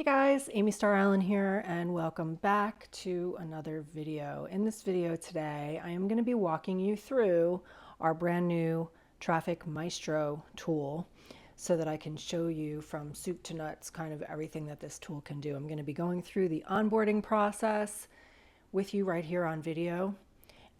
Hey guys, Amy Starr here, and welcome back to another video. In this video today, I am going to be walking you through our brand new Traffic Maestro tool so that I can show you from soup to nuts kind of everything that this tool can do. I'm going to be going through the onboarding process with you right here on video,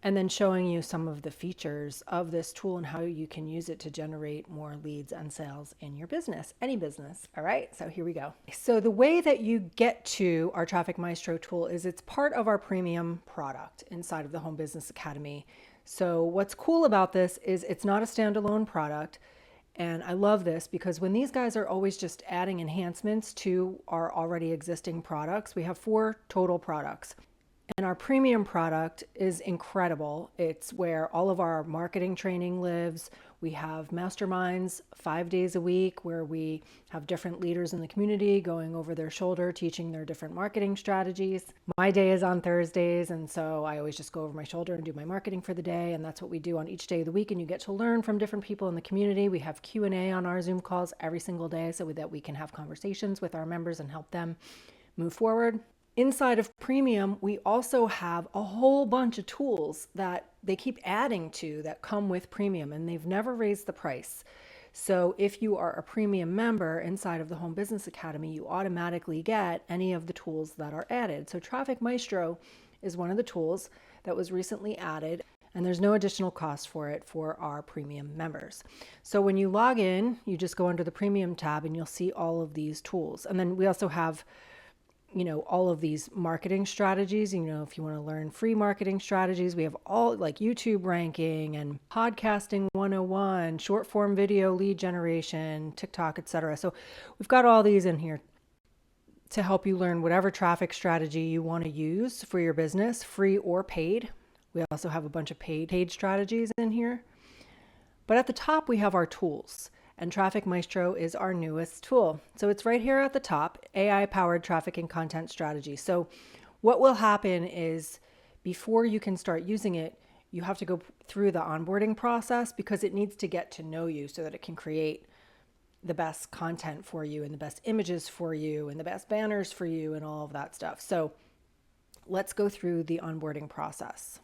and then showing you some of the features of this tool and how you can use it to generate more leads and sales in your business, any business. All right, so here we go. So the way that you get to our Traffic Maestro tool is it's part of our premium product inside of the Home Business Academy. So what's cool about this is it's not a standalone product. And I love this because when these guys are always just adding enhancements to our already existing products, we have 4 total products. And our premium product is incredible. It's where all of our marketing training lives. We have masterminds 5 days a week where we have different leaders in the community going over their shoulder, teaching their different marketing strategies. My day is on Thursdays, and so I always just go over my shoulder and do my marketing for the day, and that's what we do on each day of the week, and you get to learn from different people in the community. We have Q&A on our Zoom calls every single day so that we can have conversations with our members and help them move forward. Inside of Premium, we also have a whole bunch of tools that they keep adding to that come with Premium, and they've never raised the price. So if you are a Premium member inside of the Home Business Academy, you automatically get any of the tools that are added. So Traffic Maestro is one of the tools that was recently added, and there's no additional cost for it for our Premium members. So when you log in, you just go under the Premium tab and you'll see all of these tools. And then we also have all of these marketing strategies. If you want to learn free marketing strategies, we have all like YouTube ranking and podcasting 101, short form video lead generation, TikTok, etc. So we've got all these in here to help you learn whatever traffic strategy you want to use for your business, free or paid. We also have a bunch of paid strategies in here. But at the top, we have our tools. And Traffic Maestro is our newest tool. So it's right here at the top, AI-powered traffic and content strategy. So what will happen is before you can start using it, you have to go through the onboarding process because it needs to get to know you so that it can create the best content for you and the best images for you and the best banners for you and all of that stuff. So let's go through the onboarding process.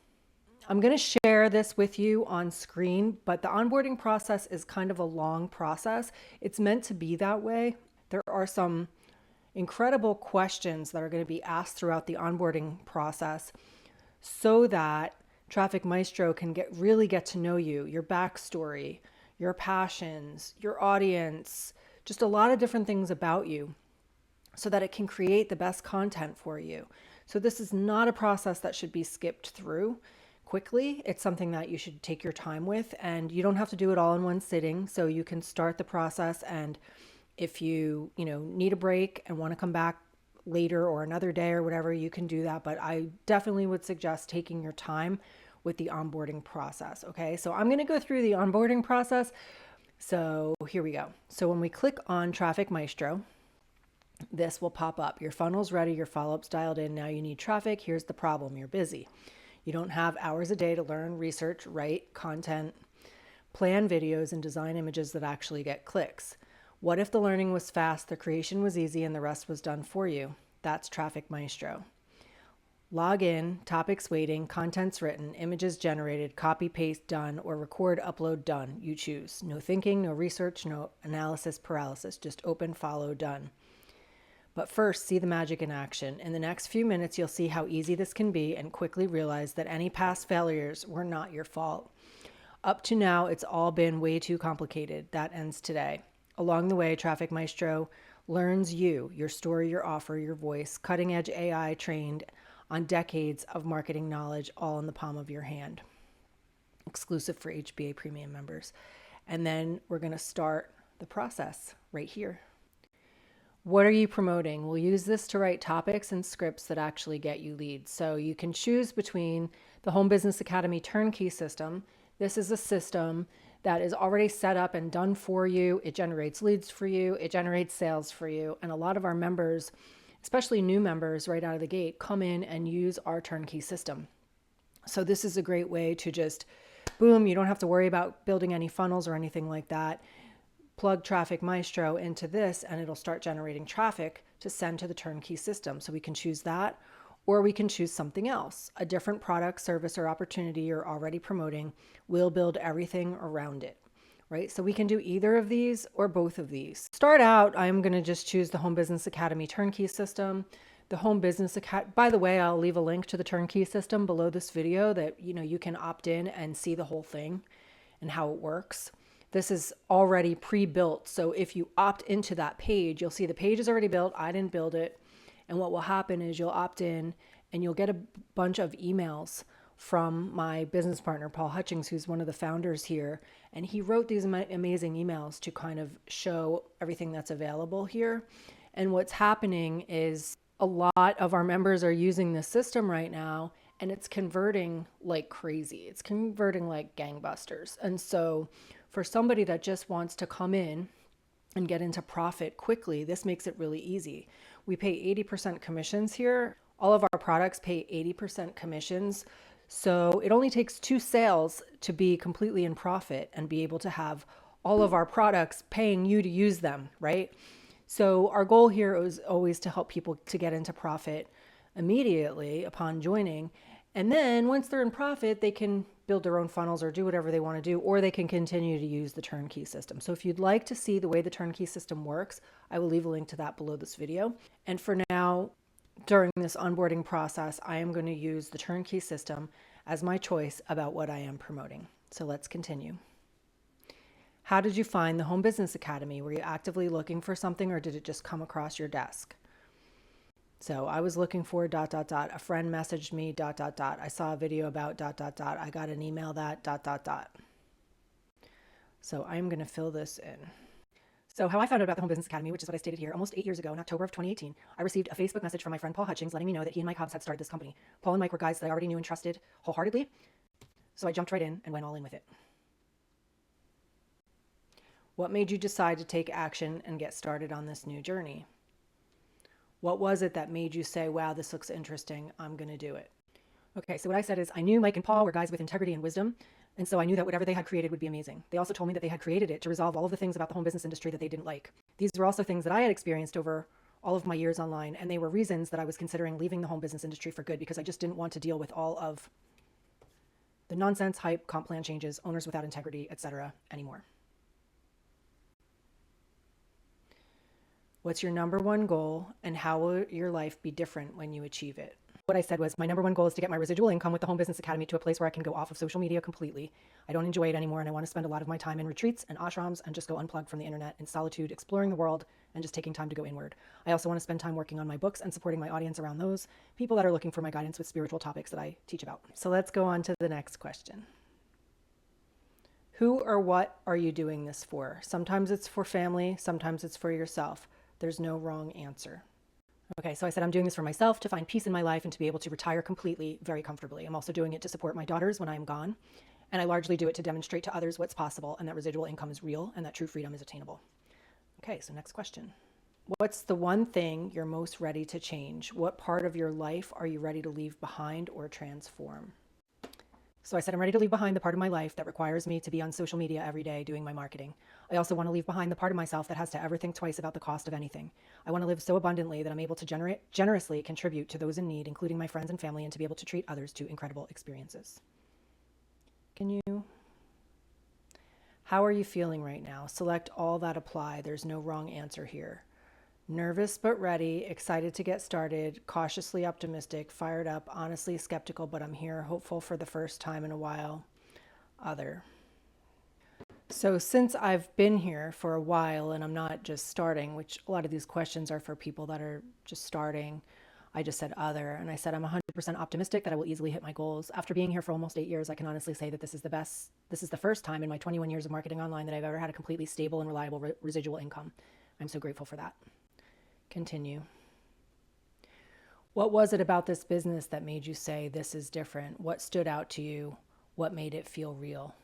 I'm going to share this with you on screen, but the onboarding process is kind of a long process. It's meant to be that way. There are some incredible questions that are going to be asked throughout the onboarding process so that Traffic Maestro can really get to know you, your backstory, your passions, your audience, just a lot of different things about you so that it can create the best content for you. So this is not a process that should be skipped through quickly. It's something that you should take your time with, and you don't have to do it all in one sitting. So you can start the process, and if you need a break and want to come back later or another day or whatever, you can do that. But I definitely would suggest taking your time with the onboarding process. Okay, so I'm going to go through the onboarding process. So here we go. So when we click on Traffic Maestro, this will pop up. Your funnel's ready, your follow-up's dialed in. Now you need traffic. Here's the problem. You're busy. You don't have hours a day to learn, research, write content, plan videos, and design images that actually get clicks. What if the learning was fast, the creation was easy, and the rest was done for you? That's Traffic Maestro. Log in, topics waiting, content's written, images generated, copy, paste done, or record, upload done. You choose. No thinking, no research, no analysis paralysis. Just open, follow, done. But first, see the magic in action. In the next few minutes, you'll see how easy this can be and quickly realize that any past failures were not your fault. Up to now, it's all been way too complicated. That ends today. Along the way, Traffic Maestro learns you, your story, your offer, your voice, cutting-edge AI trained on decades of marketing knowledge, all in the palm of your hand. Exclusive for HBA Premium members. And then we're going to start the process right here. What are you promoting? We'll use this to write topics and scripts that actually get you leads. So you can choose between the Home Business Academy turnkey system. This is a system that is already set up and done for you. It generates leads for you. It generates sales for you. And a lot of our members, especially new members right out of the gate, come in and use our turnkey system. So this is a great way to just, boom, you don't have to worry about building any funnels or anything like that. Plug Traffic Maestro into this and it'll start generating traffic to send to the turnkey system. So we can choose that, or we can choose something else, a different product, service, or opportunity you're already promoting. We'll build everything around it, right? So we can do either of these or both of these. Start out, I'm going to just choose the Home Business Academy turnkey system. The Home Business Academy, by the way, I'll leave a link to the turnkey system below this video that you can opt in and see the whole thing and how it works. This is already pre-built. So if you opt into that page, you'll see the page is already built. I didn't build it. And what will happen is you'll opt in and you'll get a bunch of emails from my business partner, Paul Hutchings, who's one of the founders here. And he wrote these amazing emails to kind of show everything that's available here. And what's happening is a lot of our members are using this system right now, and it's converting like crazy. It's converting like gangbusters. And so for somebody that just wants to come in and get into profit quickly, this makes it really easy. We pay 80% commissions here. All of our products pay 80% commissions. So it only takes 2 sales to be completely in profit and be able to have all of our products paying you to use them, right? So our goal here is always to help people to get into profit immediately upon joining. And then once they're in profit, they can build their own funnels or do whatever they want to do, or they can continue to use the turnkey system. So if you'd like to see the way the turnkey system works, I will leave a link to that below this video. And for now, during this onboarding process, I am going to use the turnkey system as my choice about what I am promoting. So let's continue. How did you find the Home Business Academy? Were you actively looking for something, or did it just come across your desk? So I was looking for ... A friend messaged me ... I saw a video about ... I got an email that ... So I'm going to fill this in. So how I found out about the Home Business Academy, which is what I stated here, almost 8 years ago in October of 2018, I received a Facebook message from my friend Paul Hutchings letting me know that he and Mike Hobbs had started this company. Paul and Mike were guys that I already knew and trusted wholeheartedly. So I jumped right in and went all in with it. What made you decide to take action and get started on this new journey? What was it that made you say, wow, this looks interesting, I'm going to do it? Okay, so what I said is I knew Mike and Paul were guys with integrity and wisdom, and so I knew that whatever they had created would be amazing. They also told me that they had created it to resolve all of the things about the home business industry that they didn't like. These were also things that I had experienced over all of my years online, and they were reasons that I was considering leaving the home business industry for good, because I just didn't want to deal with all of the nonsense, hype, comp plan changes, owners without integrity, etc. anymore. What's your number one goal, and how will your life be different when you achieve it? What I said was my number one goal is to get my residual income with the Home Business Academy to a place where I can go off of social media completely. I don't enjoy it anymore, and I want to spend a lot of my time in retreats and ashrams and just go unplugged from the internet in solitude, exploring the world and just taking time to go inward. I also want to spend time working on my books and supporting my audience around those people that are looking for my guidance with spiritual topics that I teach about. So let's go on to the next question. Who or what are you doing this for? Sometimes it's for family, sometimes it's for yourself. There's no wrong answer. Okay, so I said I'm doing this for myself, to find peace in my life and to be able to retire completely, very comfortably. I'm also doing it to support my daughters when I am gone. And I largely do it to demonstrate to others what's possible and that residual income is real and that true freedom is attainable. Okay, so next question. What's the one thing you're most ready to change? What part of your life are you ready to leave behind or transform? So I said I'm ready to leave behind the part of my life that requires me to be on social media every day doing my marketing. I also want to leave behind the part of myself that has to ever think twice about the cost of anything. I want to live so abundantly that I'm able to generously contribute to those in need, including my friends and family, and to be able to treat others to incredible experiences. How are you feeling right now? Select all that apply. There's no wrong answer here. Nervous but ready, excited to get started, cautiously optimistic, fired up, honestly skeptical, but I'm here, hopeful for the first time in a while. Other. So since I've been here for a while and I'm not just starting, which a lot of these questions are for people that are just starting, I just said other, and I said I'm 100% optimistic that I will easily hit my goals. After being here for almost 8 years, I can honestly say that this is the first time in my 21 years of marketing online that I've ever had a completely stable and reliable residual income. I'm so grateful for that. Continue. What was it about this business that made you say this is different? What stood out to you? What made it feel real?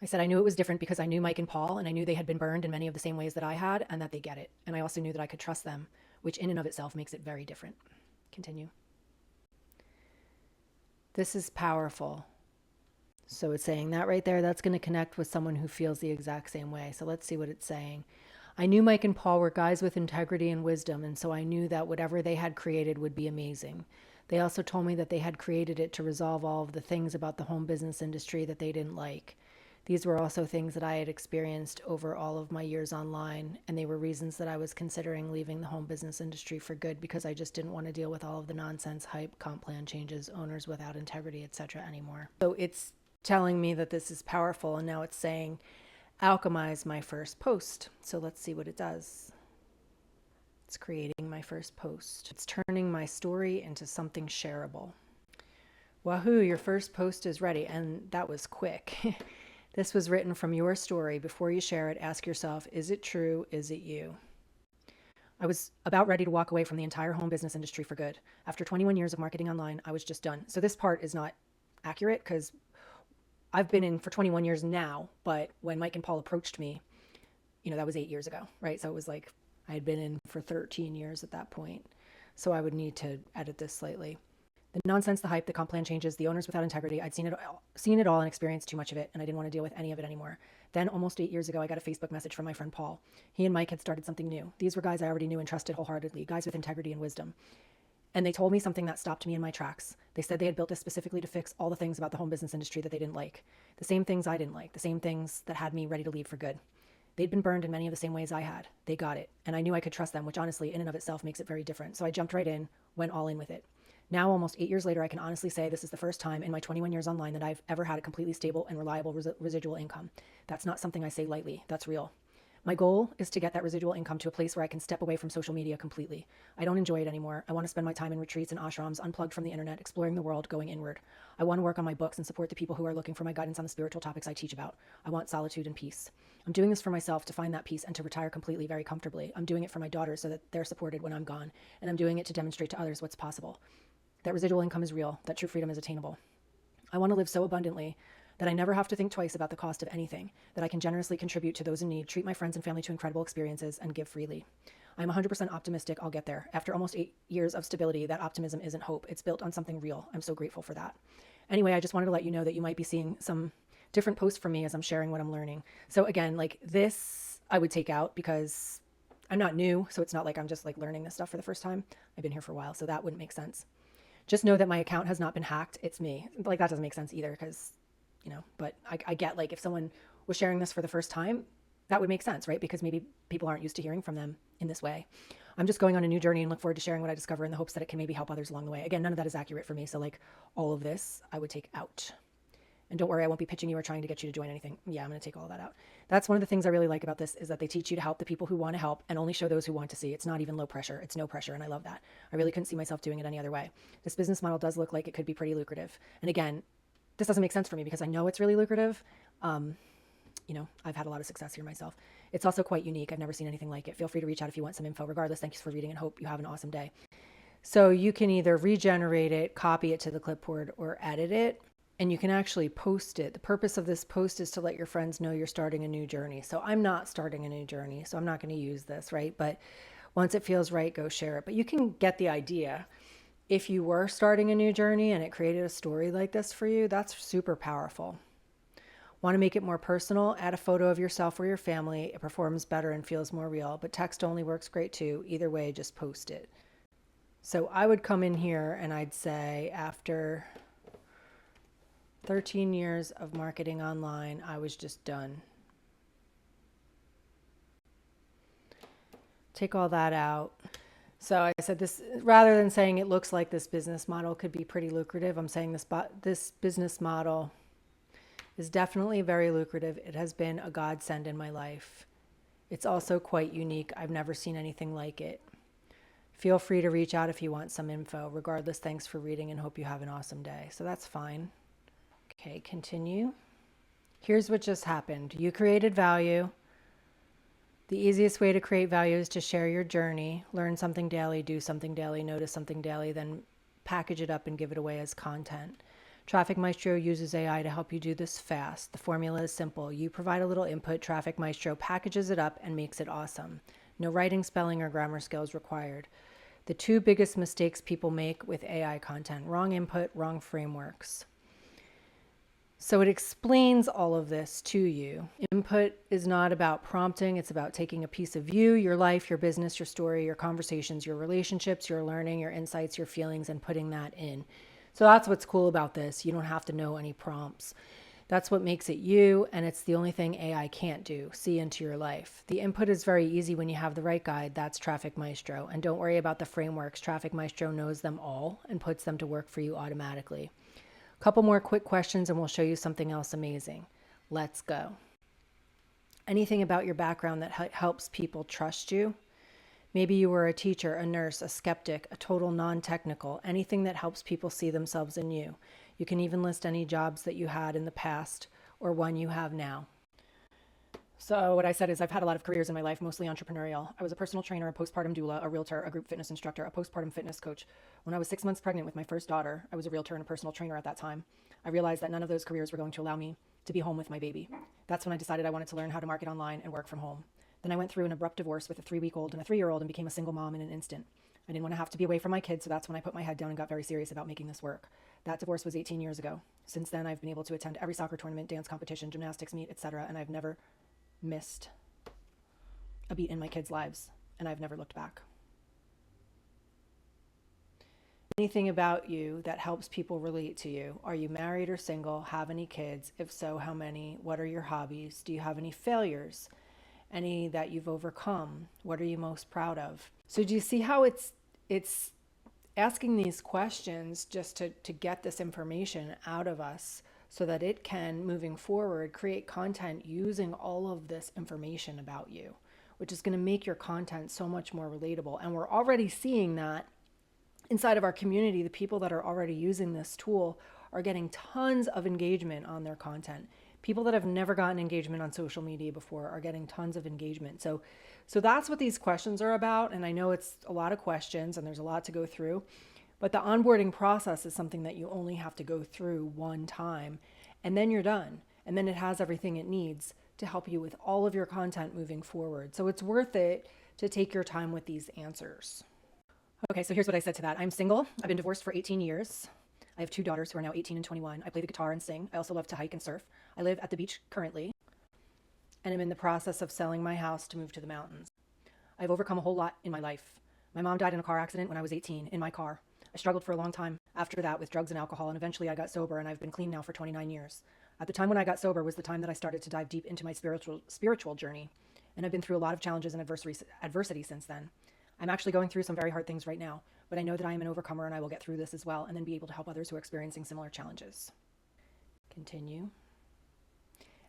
I said I knew it was different because I knew Mike and Paul, and I knew they had been burned in many of the same ways that I had, and that they get it. And I also knew that I could trust them, which in and of itself makes it very different. Continue. This is powerful. So it's saying that right there, that's going to connect with someone who feels the exact same way. So let's see what it's saying. I knew Mike and Paul were guys with integrity and wisdom, and so I knew that whatever they had created would be amazing. They also told me that they had created it to resolve all of the things about the home business industry that they didn't like. These were also things that I had experienced over all of my years online, and they were reasons that I was considering leaving the home business industry for good because I just didn't want to deal with all of the nonsense, hype, comp plan changes, owners without integrity, etc. anymore. So it's telling me that this is powerful, and now it's saying alchemize my first post. So let's see what it does. It's creating my first post. It's turning my story into something shareable. Wahoo, your first post is ready. And that was quick. This was written from your story. Before you share it, ask yourself, is it true? Is it you? I was about ready to walk away from the entire home business industry for good. After 21 years of marketing online, I was just done. So this part is not accurate because I've been in for 21 years now, but when Mike and Paul approached me, that was 8 years ago, right? So it was like I had been in for 13 years at that point. So I would need to edit this slightly. The nonsense, the hype, the comp plan changes, the owners without integrity. I'd seen it all and experienced too much of it, and I didn't want to deal with any of it anymore. Then, almost 8 years ago, I got a Facebook message from my friend Paul. He and Mike had started something new. These were guys I already knew and trusted wholeheartedly, guys with integrity and wisdom. And they told me something that stopped me in my tracks. They said they had built this specifically to fix all the things about the home business industry that they didn't like. The same things I didn't like, the same things that had me ready to leave for good. They'd been burned in many of the same ways I had. They got it. And I knew I could trust them, which honestly, in and of itself, makes it very different. So I jumped right in, went all in with it. Now, almost 8 years later, I can honestly say this is the first time in my 21 years online that I've ever had a completely stable and reliable residual income. That's not something I say lightly. That's real. My goal is to get that residual income to a place where I can step away from social media completely. I don't enjoy it anymore. I want to spend my time in retreats and ashrams, unplugged from the internet, exploring the world, going inward. I want to work on my books and support the people who are looking for my guidance on the spiritual topics I teach about. I want solitude and peace. I'm doing this for myself to find that peace and to retire completely very comfortably. I'm doing it for my daughters so that they're supported when I'm gone. And I'm doing it to demonstrate to others what's possible. That residual income is real, that true freedom is attainable. I want to live so abundantly that I never have to think twice about the cost of anything, that I can generously contribute to those in need, treat my friends and family to incredible experiences, and give freely. I'm 100% optimistic I'll get there. After almost 8 years of stability, that optimism isn't hope. It's built on something real. I'm so grateful for that. Anyway, I just wanted to let you know that you might be seeing some different posts from me as I'm sharing what I'm learning. So again, like this, I would take out because I'm not new. So it's not like I'm just like learning this stuff for the first time. I've been here for a while, so that wouldn't make sense. Just know that my account has not been hacked. It's me. Like that doesn't make sense either because, but I get like if someone was sharing this for the first time, that would make sense, right? Because maybe people aren't used to hearing from them in this way. I'm just going on a new journey and look forward to sharing what I discover in the hopes that it can maybe help others along the way. Again, none of that is accurate for me. So like all of this I would take out. And don't worry, I won't be pitching you or trying to get you to join anything. Yeah, I'm going to take all that out. That's one of the things I really like about this is that they teach you to help the people who want to help and only show those who want to see. It's not even low pressure. It's no pressure. And I love that. I really couldn't see myself doing it any other way. This business model does look like it could be pretty lucrative. And again, this doesn't make sense for me because I know it's really lucrative. I've had a lot of success here myself. It's also quite unique. I've never seen anything like it. Feel free to reach out if you want some info. Regardless, thanks for reading and hope you have an awesome day. So you can either regenerate it, copy it to the clipboard, or edit it. And you can actually post it. The purpose of this post is to let your friends know you're starting a new journey. So I'm not starting a new journey, so I'm not going to use this, right? But once it feels right, go share it. But you can get the idea. If you were starting a new journey and it created a story like this for you, that's super powerful. Want to make it more personal? Add a photo of yourself or your family. It performs better and feels more real. But text only works great too. Either way, just post it. So I would come in here and I'd say after 13 years of marketing online, I was just done. Take all that out. So I said this, rather than saying it looks like this business model could be pretty lucrative, I'm saying this business model is definitely very lucrative. It has been a godsend in my life. It's also quite unique. I've never seen anything like it. Feel free to reach out if you want some info. Regardless, thanks for reading and hope you have an awesome day. So that's fine. Okay, continue. Here's what just happened. You created value. The easiest way to create value is to share your journey, learn something daily, do something daily, notice something daily, then package it up and give it away as content. Traffic Maestro uses AI to help you do this fast. The formula is simple. You provide a little input, Traffic Maestro packages it up and makes it awesome. No writing, spelling, or grammar skills required. The two biggest mistakes people make with AI content: wrong input, wrong frameworks. So it explains all of this to you. Input is not about prompting, it's about taking a piece of you, your life, your business, your story, your conversations, your relationships, your learning, your insights, your feelings, and putting that in. So that's what's cool about this. You don't have to know any prompts. That's what makes it you, and it's the only thing AI can't do, see into your life. The input is very easy when you have the right guide. That's Traffic Maestro. And don't worry about the frameworks. Traffic Maestro knows them all and puts them to work for you automatically. Couple more quick questions and we'll show you something else amazing. Let's go. Anything about your background that helps people trust you? Maybe you were a teacher, a nurse, a skeptic, a total non-technical, anything that helps people see themselves in you. You can even list any jobs that you had in the past or one you have now. So what I said is I've had a lot of careers in my life, mostly entrepreneurial. I was a personal trainer, a postpartum doula, a realtor, a group fitness instructor, a postpartum fitness coach. When I was 6 months pregnant with my first daughter, I was a realtor and a personal trainer at that time. I realized that none of those careers were going to allow me to be home with my baby. That's when I decided I wanted to learn how to market online and work from home. Then I went through an abrupt divorce with a 3-week-old and a 3-year-old and became a single mom in an instant. I didn't want to have to be away from my kids, so that's when I put my head down and got very serious about making this work. That divorce was 18 years ago. Since then, I've been able to attend every soccer tournament, dance competition, gymnastics meet, etc., and I've never missed a beat in my kids' lives, and I've never looked back. Anything about you that helps people relate to you? Are you married or single? Have any kids? If so, how many? What are your hobbies? Do you have any failures? Any that you've overcome? What are you most proud of? So do you see how it's asking these questions just to get this information out of us so that it can, moving forward, create content using all of this information about you, which is going to make your content so much more relatable. And we're already seeing that inside of our community. The people that are already using this tool are getting tons of engagement on their content. People that have never gotten engagement on social media before are getting tons of engagement. So that's what these questions are about. And I know it's a lot of questions and there's a lot to go through, but the onboarding process is something that you only have to go through one time and then you're done. And then it has everything it needs to help you with all of your content moving forward. So it's worth it to take your time with these answers. Okay, so here's what I said to that. I'm single. I've been divorced for 18 years. I have 2 daughters who are now 18 and 21. I play the guitar and sing. I also love to hike and surf. I live at the beach currently, and I'm in the process of selling my house to move to the mountains. I've overcome a whole lot in my life. My mom died in a car accident when I was 18 in my car. I struggled for a long time after that with drugs and alcohol, and eventually I got sober, and I've been clean now for 29 years. At the time when I got sober was the time that I started to dive deep into my spiritual journey, and I've been through a lot of challenges and adversity since then. I'm actually going through some very hard things right now, but I know that I am an overcomer and I will get through this as well and then be able to help others who are experiencing similar challenges. Continue.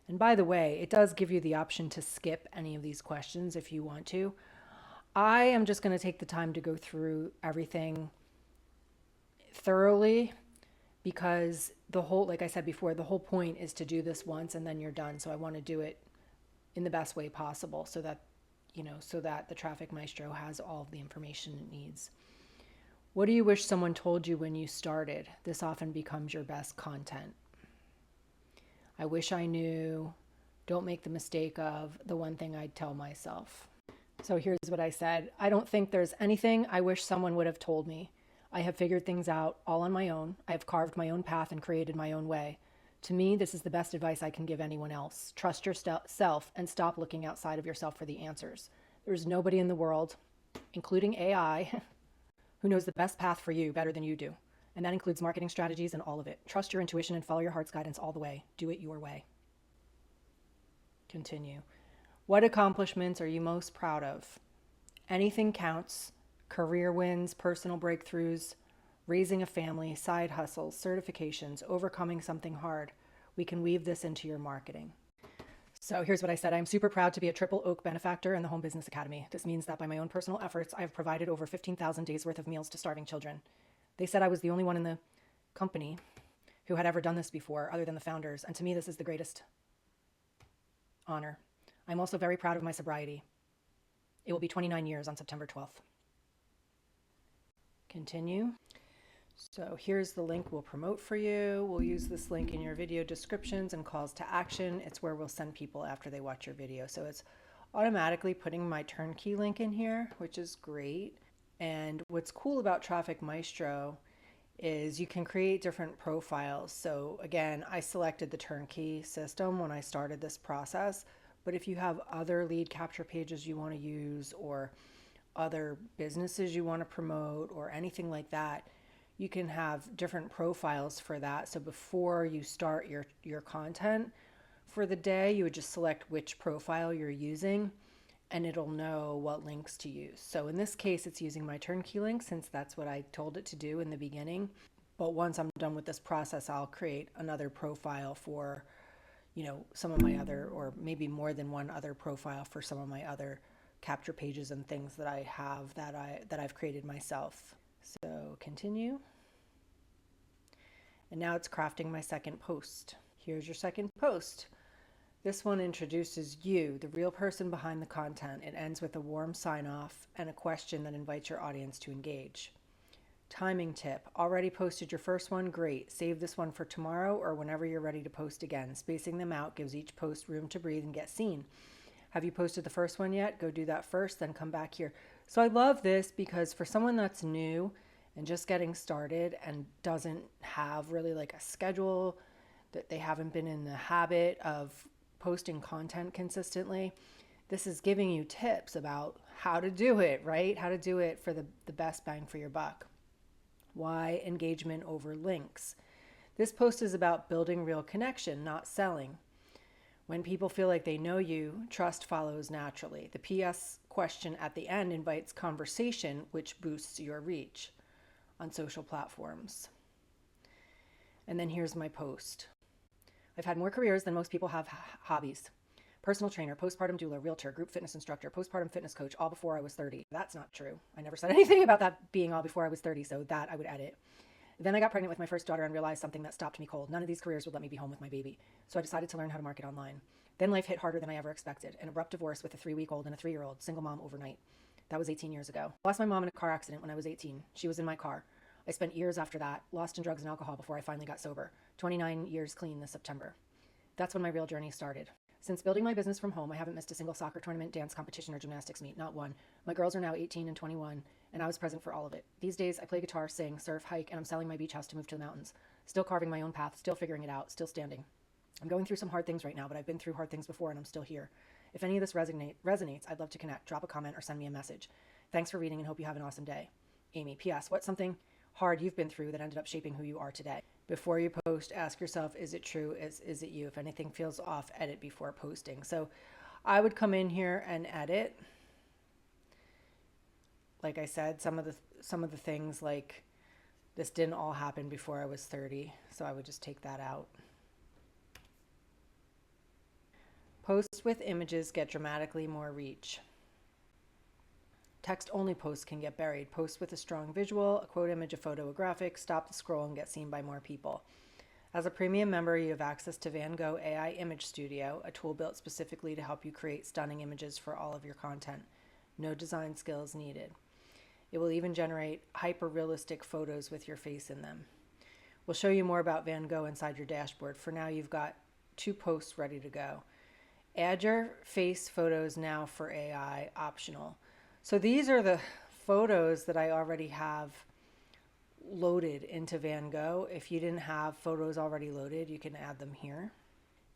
And by the way, it does give you the option to skip any of these questions if you want to. I am just going to take the time to go through everything thoroughly because like I said before, the whole point is to do this once and then you're done. So I want to do it in the best way possible so that the Traffic Maestro has all of the information it needs. What do you wish someone told you when you started? This often becomes your best content. I wish I knew. Don't make the mistake of the one thing I'd tell myself. So here's what I said. I don't think there's anything I wish someone would have told me. I have figured things out all on my own. I have carved my own path and created my own way. To me, this is the best advice I can give anyone else. Trust yourself and stop looking outside of yourself for the answers. There's nobody in the world, including AI, who knows the best path for you better than you do. And that includes marketing strategies and all of it. Trust your intuition and follow your heart's guidance all the way. Do it your way. Continue. What accomplishments are you most proud of? Anything counts. Career wins, personal breakthroughs, raising a family, side hustles, certifications, overcoming something hard. We can weave this into your marketing. So here's what I said. I'm super proud to be a Triple Oak benefactor in the Home Business Academy. This means that by my own personal efforts, I have provided over 15,000 days worth of meals to starving children. They said I was the only one in the company who had ever done this before, other than the founders. And to me, this is the greatest honor. I'm also very proud of my sobriety. It will be 29 years on September 12th. Continue. So here's the link we'll promote for you. We'll use this link in your video descriptions and calls to action. It's where we'll send people after they watch your video. So it's automatically putting my turnkey link in here, which is great. And what's cool about Traffic Maestro is you can create different profiles. So again, I selected the turnkey system when I started this process, but if you have other lead capture pages you want to use or other businesses you want to promote or anything like that, you can have different profiles for that. So before you start your content for the day, you would just select which profile you're using and it'll know what links to use. So in this case, it's using my turnkey link since that's what I told it to do in the beginning. But once I'm done with this process, I'll create another profile for, some of my other, or maybe more than one other profile for some of my other capture pages and things that I have that I've created myself. So continue. And now it's crafting my second post. Here's your second post. This one introduces you, the real person behind the content. It ends with a warm sign-off and a question that invites your audience to engage. Timing tip. Already posted your first one? Great. Save this one for tomorrow or whenever you're ready to post again. Spacing them out gives each post room to breathe and get seen. Have you posted the first one yet? Go do that first, then come back here. So I love this because for someone that's new and just getting started and doesn't have really like a schedule, that they haven't been in the habit of posting content consistently, this is giving you tips about how to do it, right? How to do it for the best bang for your buck. Why engagement over links? This post is about building real connection, not selling. When people feel like they know you, trust follows naturally. The PS question at the end invites conversation, which boosts your reach on social platforms. And then here's my post. I've had more careers than most people have hobbies. Personal trainer, postpartum doula, realtor, group fitness instructor, postpartum fitness coach, all before I was 30. That's not true. I never said anything about that being all before I was 30, so that I would edit. Then I got pregnant with my first daughter and realized something that stopped me cold. None of these careers would let me be home with my baby. So I decided to learn how to market online. Then life hit harder than I ever expected. An abrupt divorce with a 3-week-old and a 3-year-old, single mom overnight. That was 18 years ago. I lost my mom in a car accident when I was 18. She was in my car. I spent years after that, lost in drugs and alcohol before I finally got sober. 29 years clean this September. That's when my real journey started. Since building my business from home, I haven't missed a single soccer tournament, dance competition, or gymnastics meet, not one. My girls are now 18 and 21, and I was present for all of it. These days, I play guitar, sing, surf, hike, and I'm selling my beach house to move to the mountains. Still carving my own path, still figuring it out, still standing. I'm going through some hard things right now, but I've been through hard things before, and I'm still here. If any of this resonates, I'd love to connect. Drop a comment or send me a message. Thanks for reading and hope you have an awesome day. Amy, P.S. What's something hard you've been through that ended up shaping who you are today? Before you post, ask yourself, is it true? Is it you? If anything feels off, edit before posting. So I would come in here and edit. Like I said, some of the things like this didn't all happen before I was 30, so I would just take that out. Posts with images get dramatically more reach. Text-only posts can get buried. Posts with a strong visual, a quote image, a photo, a graphic, stop the scroll and get seen by more people. As a premium member, you have access to Van Gogh AI Image Studio, a tool built specifically to help you create stunning images for all of your content. No design skills needed. It will even generate hyper-realistic photos with your face in them. We'll show you more about Van Gogh inside your dashboard. For now, you've got 2 posts ready to go. Add your face photos now for AI, optional. So these are the photos that I already have loaded into Van Gogh. If you didn't have photos already loaded, you can add them here.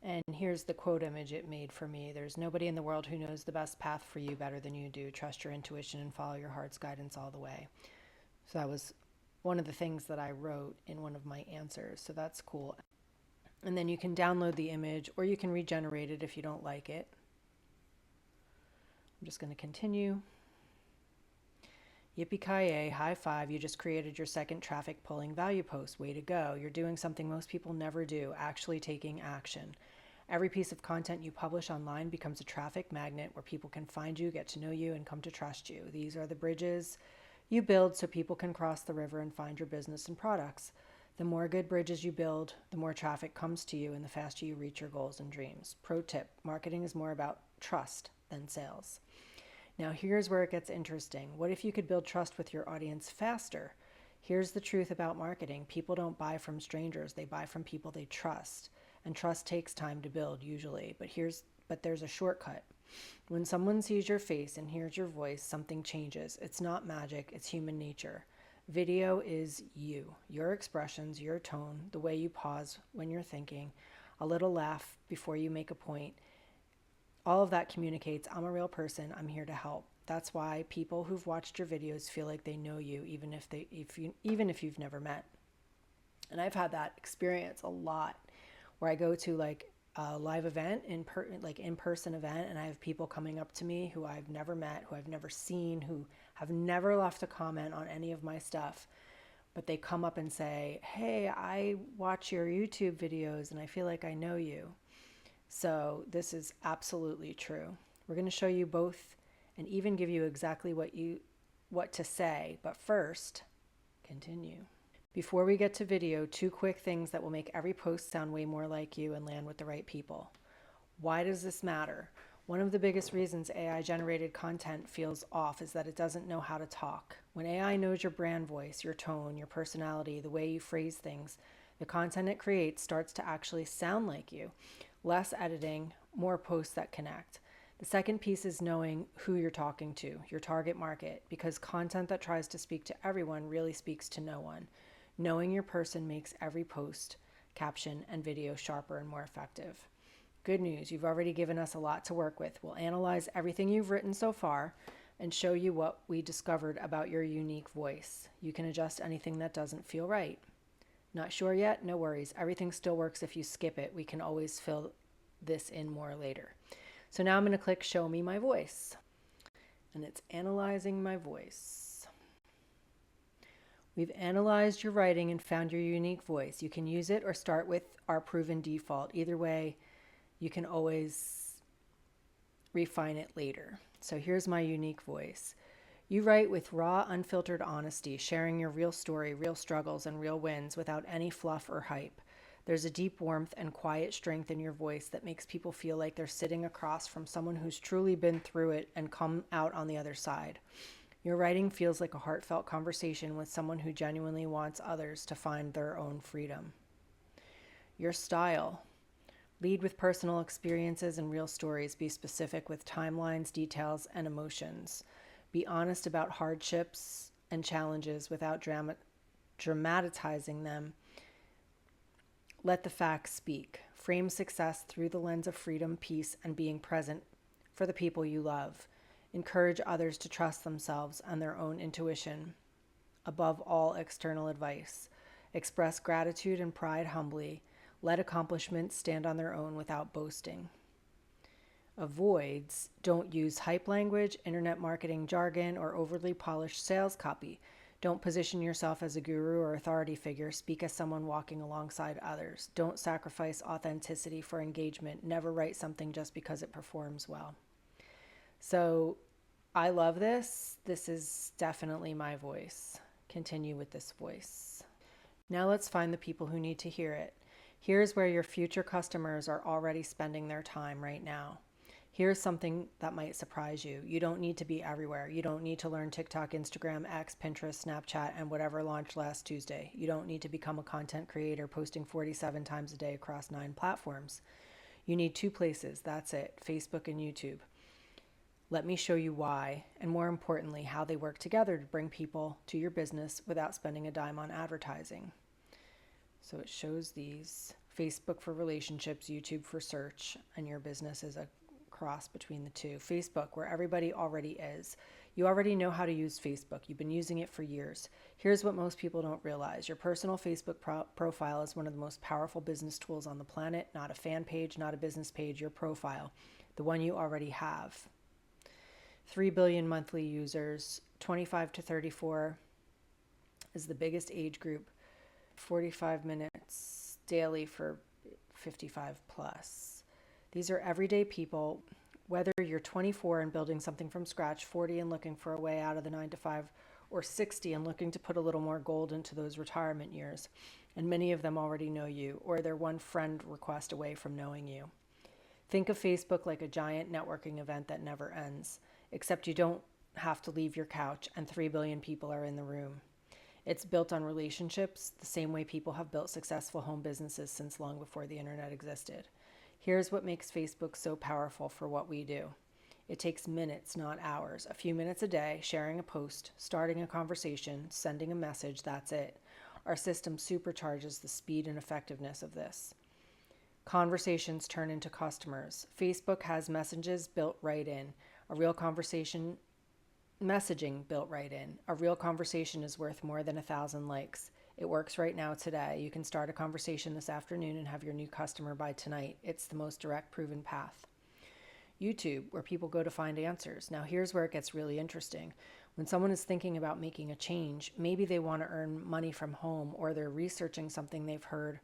And here's the quote image it made for me. There's nobody in the world who knows the best path for you better than you do. Trust your intuition and follow your heart's guidance all the way. So that was one of the things that I wrote in one of my answers. So that's cool. And then you can download the image or you can regenerate it if you don't like it. I'm just going to continue. Yippee-ki-yay, high five, you just created your second traffic pulling value post. Way to go. You're doing something most people never do, actually taking action. Every piece of content you publish online becomes a traffic magnet where people can find you, get to know you, and come to trust you. These are the bridges you build so people can cross the river and find your business and products. The more good bridges you build, the more traffic comes to you and the faster you reach your goals and dreams. Pro tip, marketing is more about trust than sales. Now here's where it gets interesting. What if you could build trust with your audience faster? Here's the truth about marketing. People don't buy from strangers. They buy from people they trust. And trust takes time to build usually, but there's a shortcut. When someone sees your face and hears your voice, something changes. It's not magic, it's human nature. Video is you, your expressions, your tone, the way you pause when you're thinking, a little laugh before you make a point. All of that communicates, I'm a real person, I'm here to help. That's why people who've watched your videos feel like they know you, even if you've never met. And I've had that experience a lot, where I go to like a live event, in-person event, and I have people coming up to me who I've never met, who I've never seen, who have never left a comment on any of my stuff. But they come up and say, hey, I watch your YouTube videos and I feel like I know you. So this is absolutely true. We're going to show you both and even give you exactly what to say. But first, continue. Before we get to video, 2 quick things that will make every post sound way more like you and land with the right people. Why does this matter? One of the biggest reasons AI-generated content feels off is that it doesn't know how to talk. When AI knows your brand voice, your tone, your personality, the way you phrase things, the content it creates starts to actually sound like you. Less editing, more posts that connect. The second piece is knowing who you're talking to, your target market, because content that tries to speak to everyone really speaks to no one. Knowing your person makes every post, caption, and video sharper and more effective. Good news, you've already given us a lot to work with. We'll analyze everything you've written so far and show you what we discovered about your unique voice. You can adjust anything that doesn't feel right. Not sure yet? No worries. Everything still works if you skip it. We can always fill this in more later. So now I'm going to click Show Me My Voice. And it's analyzing my voice. We've analyzed your writing and found your unique voice. You can use it or start with our proven default. Either way, you can always refine it later. So here's my unique voice. You write with raw, unfiltered honesty, sharing your real story, real struggles, and real wins without any fluff or hype. There's a deep warmth and quiet strength in your voice that makes people feel like they're sitting across from someone who's truly been through it and come out on the other side. Your writing feels like a heartfelt conversation with someone who genuinely wants others to find their own freedom. Your style. Lead with personal experiences and real stories. Be specific with timelines, details, and emotions. Be honest about hardships and challenges without dramatizing them. Let the facts speak. Frame success through the lens of freedom, peace, and being present for the people you love. Encourage others to trust themselves and their own intuition above all external advice. Express gratitude and pride humbly. Let accomplishments stand on their own without boasting. Avoids, don't use hype language, internet marketing jargon, or overly polished sales copy. Don't position yourself as a guru or authority figure. Speak as someone walking alongside others. Don't sacrifice authenticity for engagement. Never write something just because it performs well. So I love this. This is definitely my voice. Continue with this voice. Now let's find the people who need to hear it. Here's where your future customers are already spending their time right now. Here's something that might surprise you. You don't need to be everywhere. You don't need to learn TikTok, Instagram, X, Pinterest, Snapchat, and whatever launched last Tuesday. You don't need to become a content creator posting 47 times a day across 9 platforms. You need 2 places. That's it, Facebook and YouTube. Let me show you why, and more importantly, how they work together to bring people to your business without spending a dime on advertising. So it shows these: Facebook for relationships, YouTube for search, and your business is a cross between the two. Facebook, where everybody already is. You already know how to use Facebook. You've been using it for years. Here's what most people don't realize. Your personal Facebook profile is one of the most powerful business tools on the planet. Not a fan page, not a business page, your profile, the one you already have. 3 billion monthly users, 25 to 34 is the biggest age group. 45 minutes daily for 55 plus. These are everyday people, whether you're 24 and building something from scratch, 40 and looking for a way out of the 9 to 5, or 60 and looking to put a little more gold into those retirement years. And many of them already know you, or they're one friend request away from knowing you. Think of Facebook like a giant networking event that never ends, except you don't have to leave your couch and 3 billion people are in the room. It's built on relationships, the same way people have built successful home businesses since long before the internet existed. Here's what makes Facebook so powerful for what we do. It takes minutes, not hours. A few minutes a day, sharing a post, starting a conversation, sending a message, that's it. Our system supercharges the speed and effectiveness of this. Conversations turn into customers. Facebook has messages built right in. A real conversation, messaging built right in. A real conversation is worth more than 1,000 likes. It works right now today. You can start a conversation this afternoon and have your new customer by tonight. It's the most direct, proven path. YouTube, where people go to find answers. Now here's where it gets really interesting. When someone is thinking about making a change, maybe they want to earn money from home, or they're researching something they've heard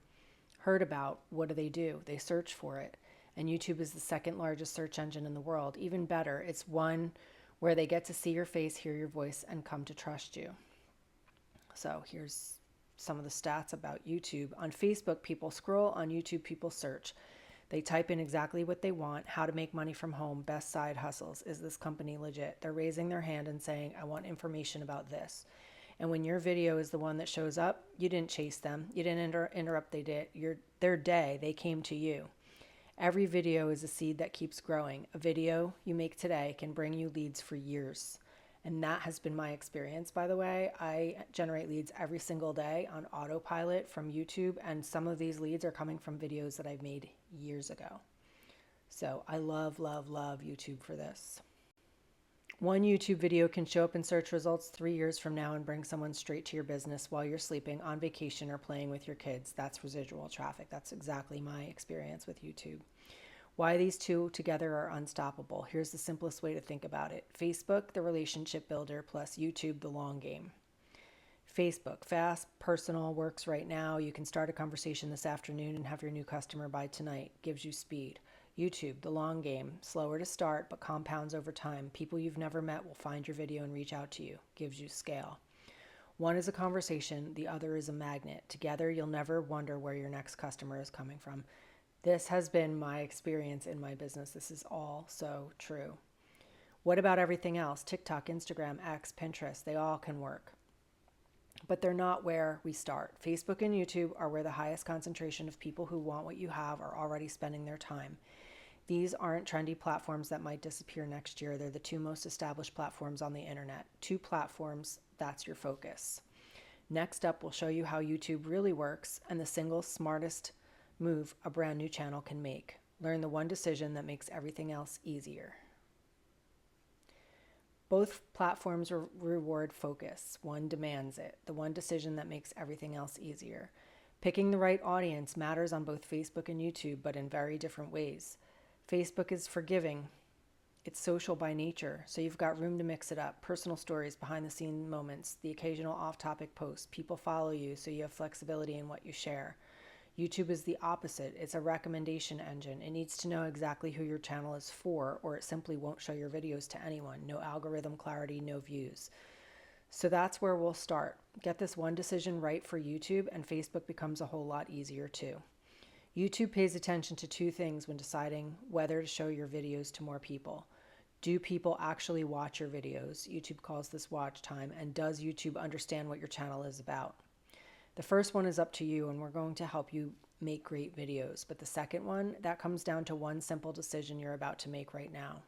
about. What do? They search for it. And YouTube is the second largest search engine in the world. Even better, it's one where they get to see your face, hear your voice, and come to trust you. So here's some of the stats about YouTube. On Facebook, people scroll. On YouTube, people search. They type in exactly what they want: how to make money from home, best side hustles, is this company legit? They're raising their hand and saying, I want information about this. And when your video is the one that shows up, you didn't chase them. You didn't interrupt their day. They came to you. Every video is a seed that keeps growing. A video you make today can bring you leads for years. And that has been my experience, by the way. I generate leads every single day on autopilot from YouTube, and some of these leads are coming from videos that I've made years ago. So I love, love, love YouTube for this. One YouTube video can show up in search results 3 years from now and bring someone straight to your business while you're sleeping, on vacation, or playing with your kids. That's residual traffic. That's exactly my experience with YouTube. Why these two together are unstoppable. Here's the simplest way to think about it. Facebook, the relationship builder, plus YouTube, the long game. Facebook, fast, personal, works right now. You can start a conversation this afternoon and have your new customer by tonight. Gives you speed. YouTube, the long game, slower to start but compounds over time. People you've never met will find your video and reach out to you. Gives you scale. One is a conversation, the other is a magnet. Together, you'll never wonder where your next customer is coming from. This has been my experience in my business. This is all so true. What about everything else? TikTok, Instagram, X, Pinterest, they all can work. But they're not where we start. Facebook and YouTube are where the highest concentration of people who want what you have are already spending their time. These aren't trendy platforms that might disappear next year. They're the two most established platforms on the internet. 2 platforms, that's your focus. Next up, we'll show you how YouTube really works and the single smartest move a brand new channel can make. Learn the one decision that makes everything else easier. Both platforms reward focus. One demands it. The one decision that makes everything else easier. Picking the right audience matters on both Facebook and YouTube, but in very different ways. Facebook is forgiving. It's social by nature, so you've got room to mix it up. Personal stories, behind-the-scenes moments, the occasional off-topic post. People follow you, so you have flexibility in what you share. YouTube is the opposite. It's a recommendation engine. It needs to know exactly who your channel is for, or it simply won't show your videos to anyone. No algorithm clarity, no views. So that's where we'll start. Get this one decision right for YouTube, and Facebook becomes a whole lot easier too. YouTube pays attention to 2 things when deciding whether to show your videos to more people. Do people actually watch your videos? YouTube calls this watch time. And does YouTube understand what your channel is about? The first one is up to you, and we're going to help you make great videos. But the second one, that comes down to one simple decision you're about to make right now.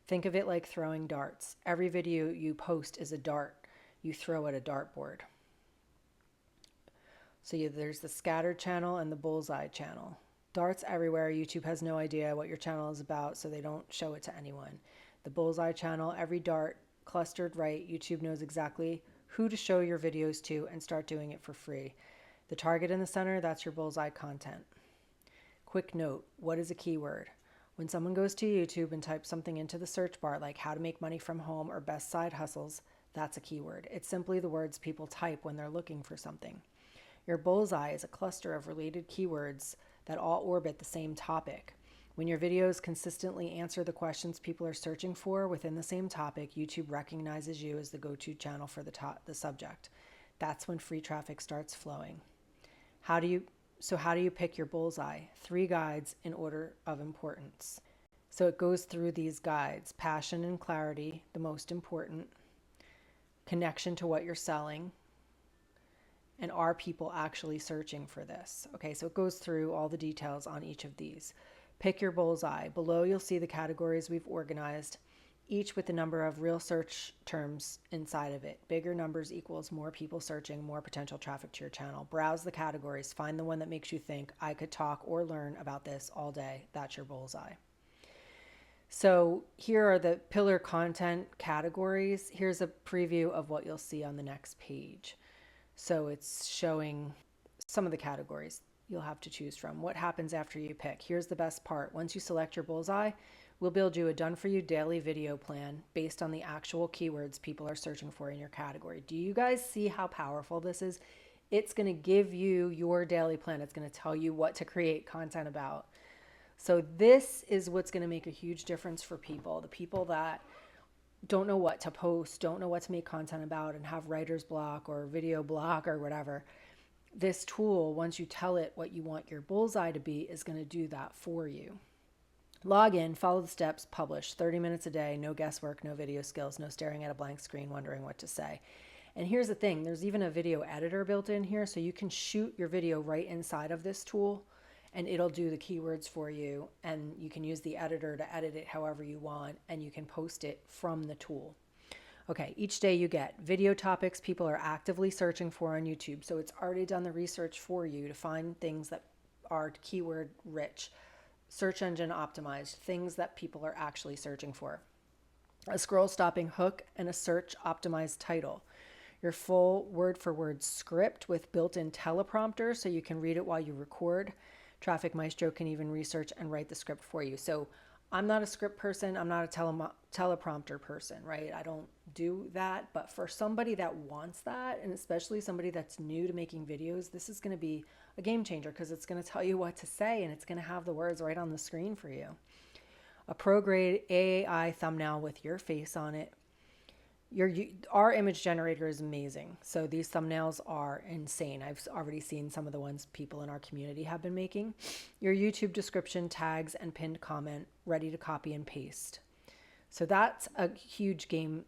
Think of it like throwing darts. Every video you post is a dart you throw at a dartboard. So there's the scattered channel and the bullseye channel. Darts everywhere. YouTube has no idea what your channel is about, so they don't show it to anyone. The bullseye channel, every dart clustered right. YouTube knows exactly who to show your videos to and start doing it for free. The target in the center, that's your bullseye content. Quick note, what is a keyword? When someone goes to YouTube and types something into the search bar like how to make money from home or best side hustles, that's a keyword. It's simply the words people type when they're looking for something. Your bullseye is a cluster of related keywords that all orbit the same topic. When your videos consistently answer the questions people are searching for within the same topic, YouTube recognizes you as the go-to channel for the subject. That's when free traffic starts flowing. How do you pick your bullseye? 3 guides in order of importance. So it goes through these guides: passion and clarity, the most important, connection to what you're selling, and are people actually searching for this? Okay, so it goes through all the details on each of these. Pick your bullseye. Below you'll see the categories we've organized. each with the number of real search terms inside of it. Bigger numbers equals more people searching, more potential traffic to your channel. Browse the categories, find the one that makes you think, I could talk or learn about this all day. That's your bullseye. So here are the pillar content categories. Here's a preview of what you'll see on the next page. So it's showing some of the categories you'll have to choose from. What happens after you pick? Here's the best part. Once you select your bullseye, we'll build you a done-for-you daily video plan based on the actual keywords people are searching for in your category. Do you guys see how powerful this is? It's going to give you your daily plan. It's going to tell you what to create content about. So this is what's going to make a huge difference for people. The people that don't know what to post, don't know what to make content about, and have writer's block or video block or whatever. This tool, once you tell it what you want your bullseye to be, is going to do that for you. Log in, follow the steps, publish. 30 minutes a day, no guesswork, no video skills, no staring at a blank screen wondering what to say. And here's the thing, there's even a video editor built in here, so you can shoot your video right inside of this tool and it'll do the keywords for you, and you can use the editor to edit it however you want, and you can post it from the tool. Okay, each day you get video topics people are actively searching for on YouTube. So it's already done the research for you to find things that are keyword rich, search engine optimized, things that people are actually searching for. A scroll stopping hook and a search optimized title. Your full word for word script with built-in teleprompter so you can read it while you record. Traffic Maestro can even research and write the script for you. So I'm not a script person. I'm not a teleprompter person, right? I don't do that. But for somebody that wants that, and especially somebody that's new to making videos, this is going to be a game changer because it's going to tell you what to say and it's going to have the words right on the screen for you. A pro-grade AI thumbnail with your face on it. Our image generator is amazing. So these thumbnails are insane. I've already seen some of the ones people in our community have been making. Your YouTube description, tags, and pinned comment ready to copy and paste. So that's a huge game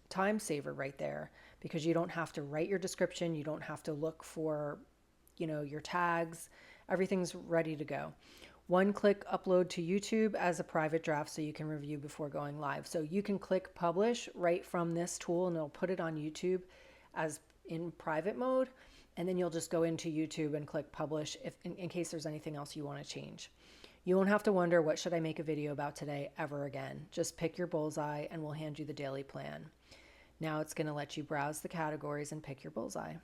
time saver right there, because you don't have to write your description. You don't have to look for, your tags. Everything's ready to go. One-click upload to YouTube as a private draft so you can review before going live. So you can click publish right from this tool and it'll put it on YouTube as in private mode. And then you'll just go into YouTube and click publish if in case there's anything else you want to change. You won't have to wonder, what should I make a video about today ever again? Just pick your bullseye and we'll hand you the daily plan. Now it's going to let you browse the categories and pick your bullseye.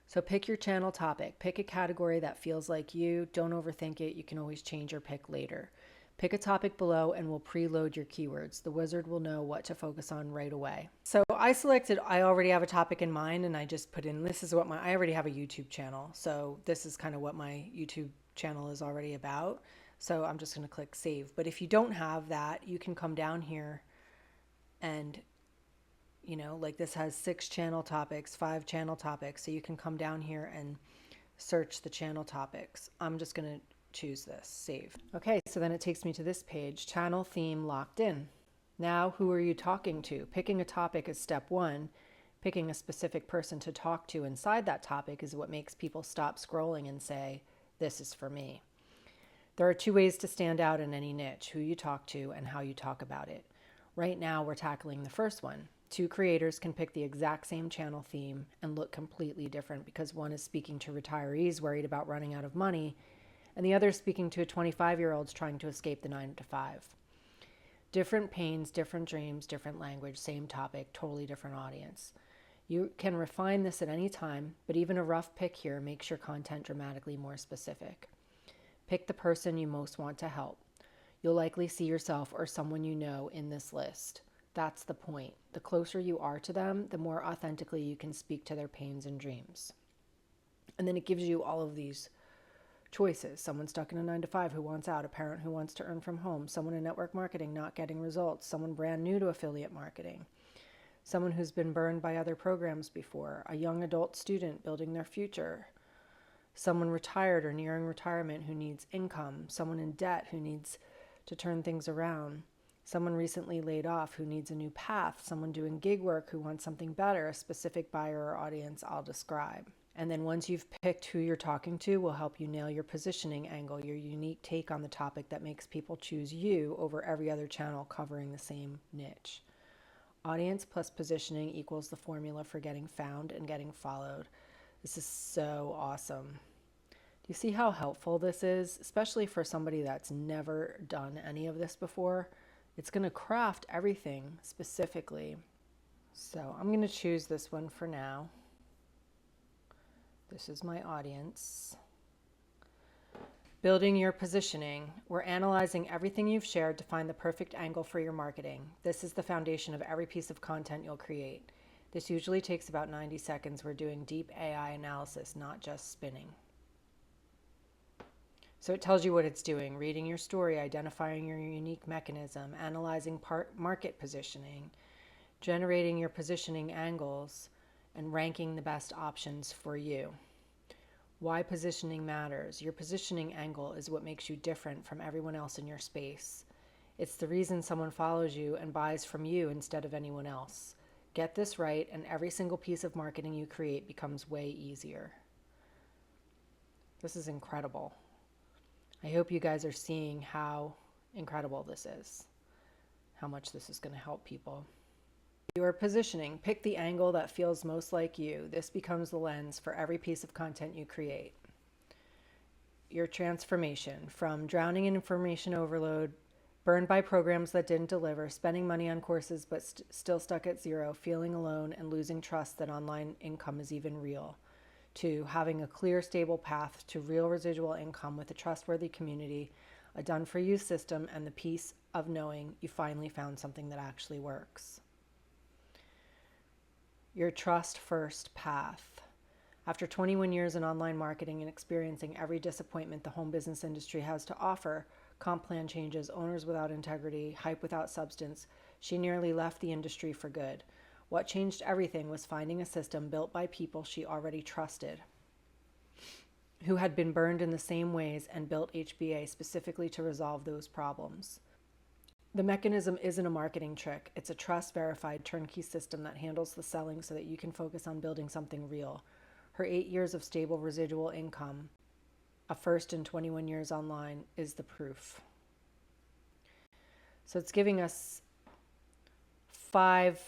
So pick your channel topic. Pick a category that feels like you. Don't overthink it. You can always change your pick later. Pick a topic below and we'll preload your keywords. The wizard will know what to focus on right away. So I already have a topic in mind, and I just put in, I already have a YouTube channel. So this is kind of what my YouTube channel is already about. So I'm just going to click save. But if you don't have that, you can come down here and like this has 6 channel topics, 5 channel topics. So you can come down here and search the channel topics. I'm just going to choose this, save. Okay, so then it takes me to this page, channel theme locked in. Now, who are you talking to? Picking a topic is step 1. Picking a specific person to talk to inside that topic is what makes people stop scrolling and say, this is for me. There are 2 ways to stand out in any niche: who you talk to and how you talk about it. Right now, we're tackling the first one. 2 creators can pick the exact same channel theme and look completely different, because one is speaking to retirees worried about running out of money, and the other is speaking to 25-year-olds trying to escape the 9-to-5. Different pains, different dreams, different language, same topic, totally different audience. You can refine this at any time, but even a rough pick here makes your content dramatically more specific. Pick the person you most want to help. You'll likely see yourself or someone you know in this list. That's the point. The closer you are to them, the more authentically you can speak to their pains and dreams. And then it gives you all of these choices. Someone stuck in a 9-to-5 who wants out, a parent who wants to earn from home, someone in network marketing not getting results, someone brand new to affiliate marketing, someone who's been burned by other programs before, a young adult student building their future, someone retired or nearing retirement who needs income, someone in debt who needs to turn things around, someone recently laid off who needs a new path, someone doing gig work who wants something better, a specific buyer or audience I'll describe. And then once you've picked who you're talking to, will help you nail your positioning angle, your unique take on the topic that makes people choose you over every other channel covering the same niche. Audience plus positioning equals the formula for getting found and getting followed. This is so awesome. Do you see how helpful this is, especially for somebody that's never done any of this before? It's going to craft everything specifically. So I'm going to choose this one for now. This is my audience. Building your positioning. We're analyzing everything you've shared to find the perfect angle for your marketing. This is the foundation of every piece of content you'll create. This usually takes about 90 seconds. We're doing deep AI analysis, not just spinning. So it tells you what it's doing: reading your story, identifying your unique mechanism, analyzing market positioning, generating your positioning angles, and ranking the best options for you. Why positioning matters. Your positioning angle is what makes you different from everyone else in your space. It's the reason someone follows you and buys from you instead of anyone else. Get this right, and every single piece of marketing you create becomes way easier. This is incredible. I hope you guys are seeing how incredible this is, how much this is going to help people. Your positioning. Pick the angle that feels most like you. This becomes the lens for every piece of content you create. Your transformation. From drowning in information overload, burned by programs that didn't deliver, spending money on courses but still stuck at zero, feeling alone, and losing trust that online income is even real. 2, having a clear, stable path to real residual income with a trustworthy community, a done-for-you system, and the peace of knowing you finally found something that actually works. Your trust-first path. After 21 years in online marketing and experiencing every disappointment the home business industry has to offer, comp plan changes, owners without integrity, hype without substance, she nearly left the industry for good. What changed everything was finding a system built by people she already trusted, who had been burned in the same ways, and built HBA specifically to resolve those problems. The mechanism isn't a marketing trick. It's a trust-verified turnkey system that handles the selling so that you can focus on building something real. Her 8 years of stable residual income, a first in 21 years online, is the proof. So it's giving us 5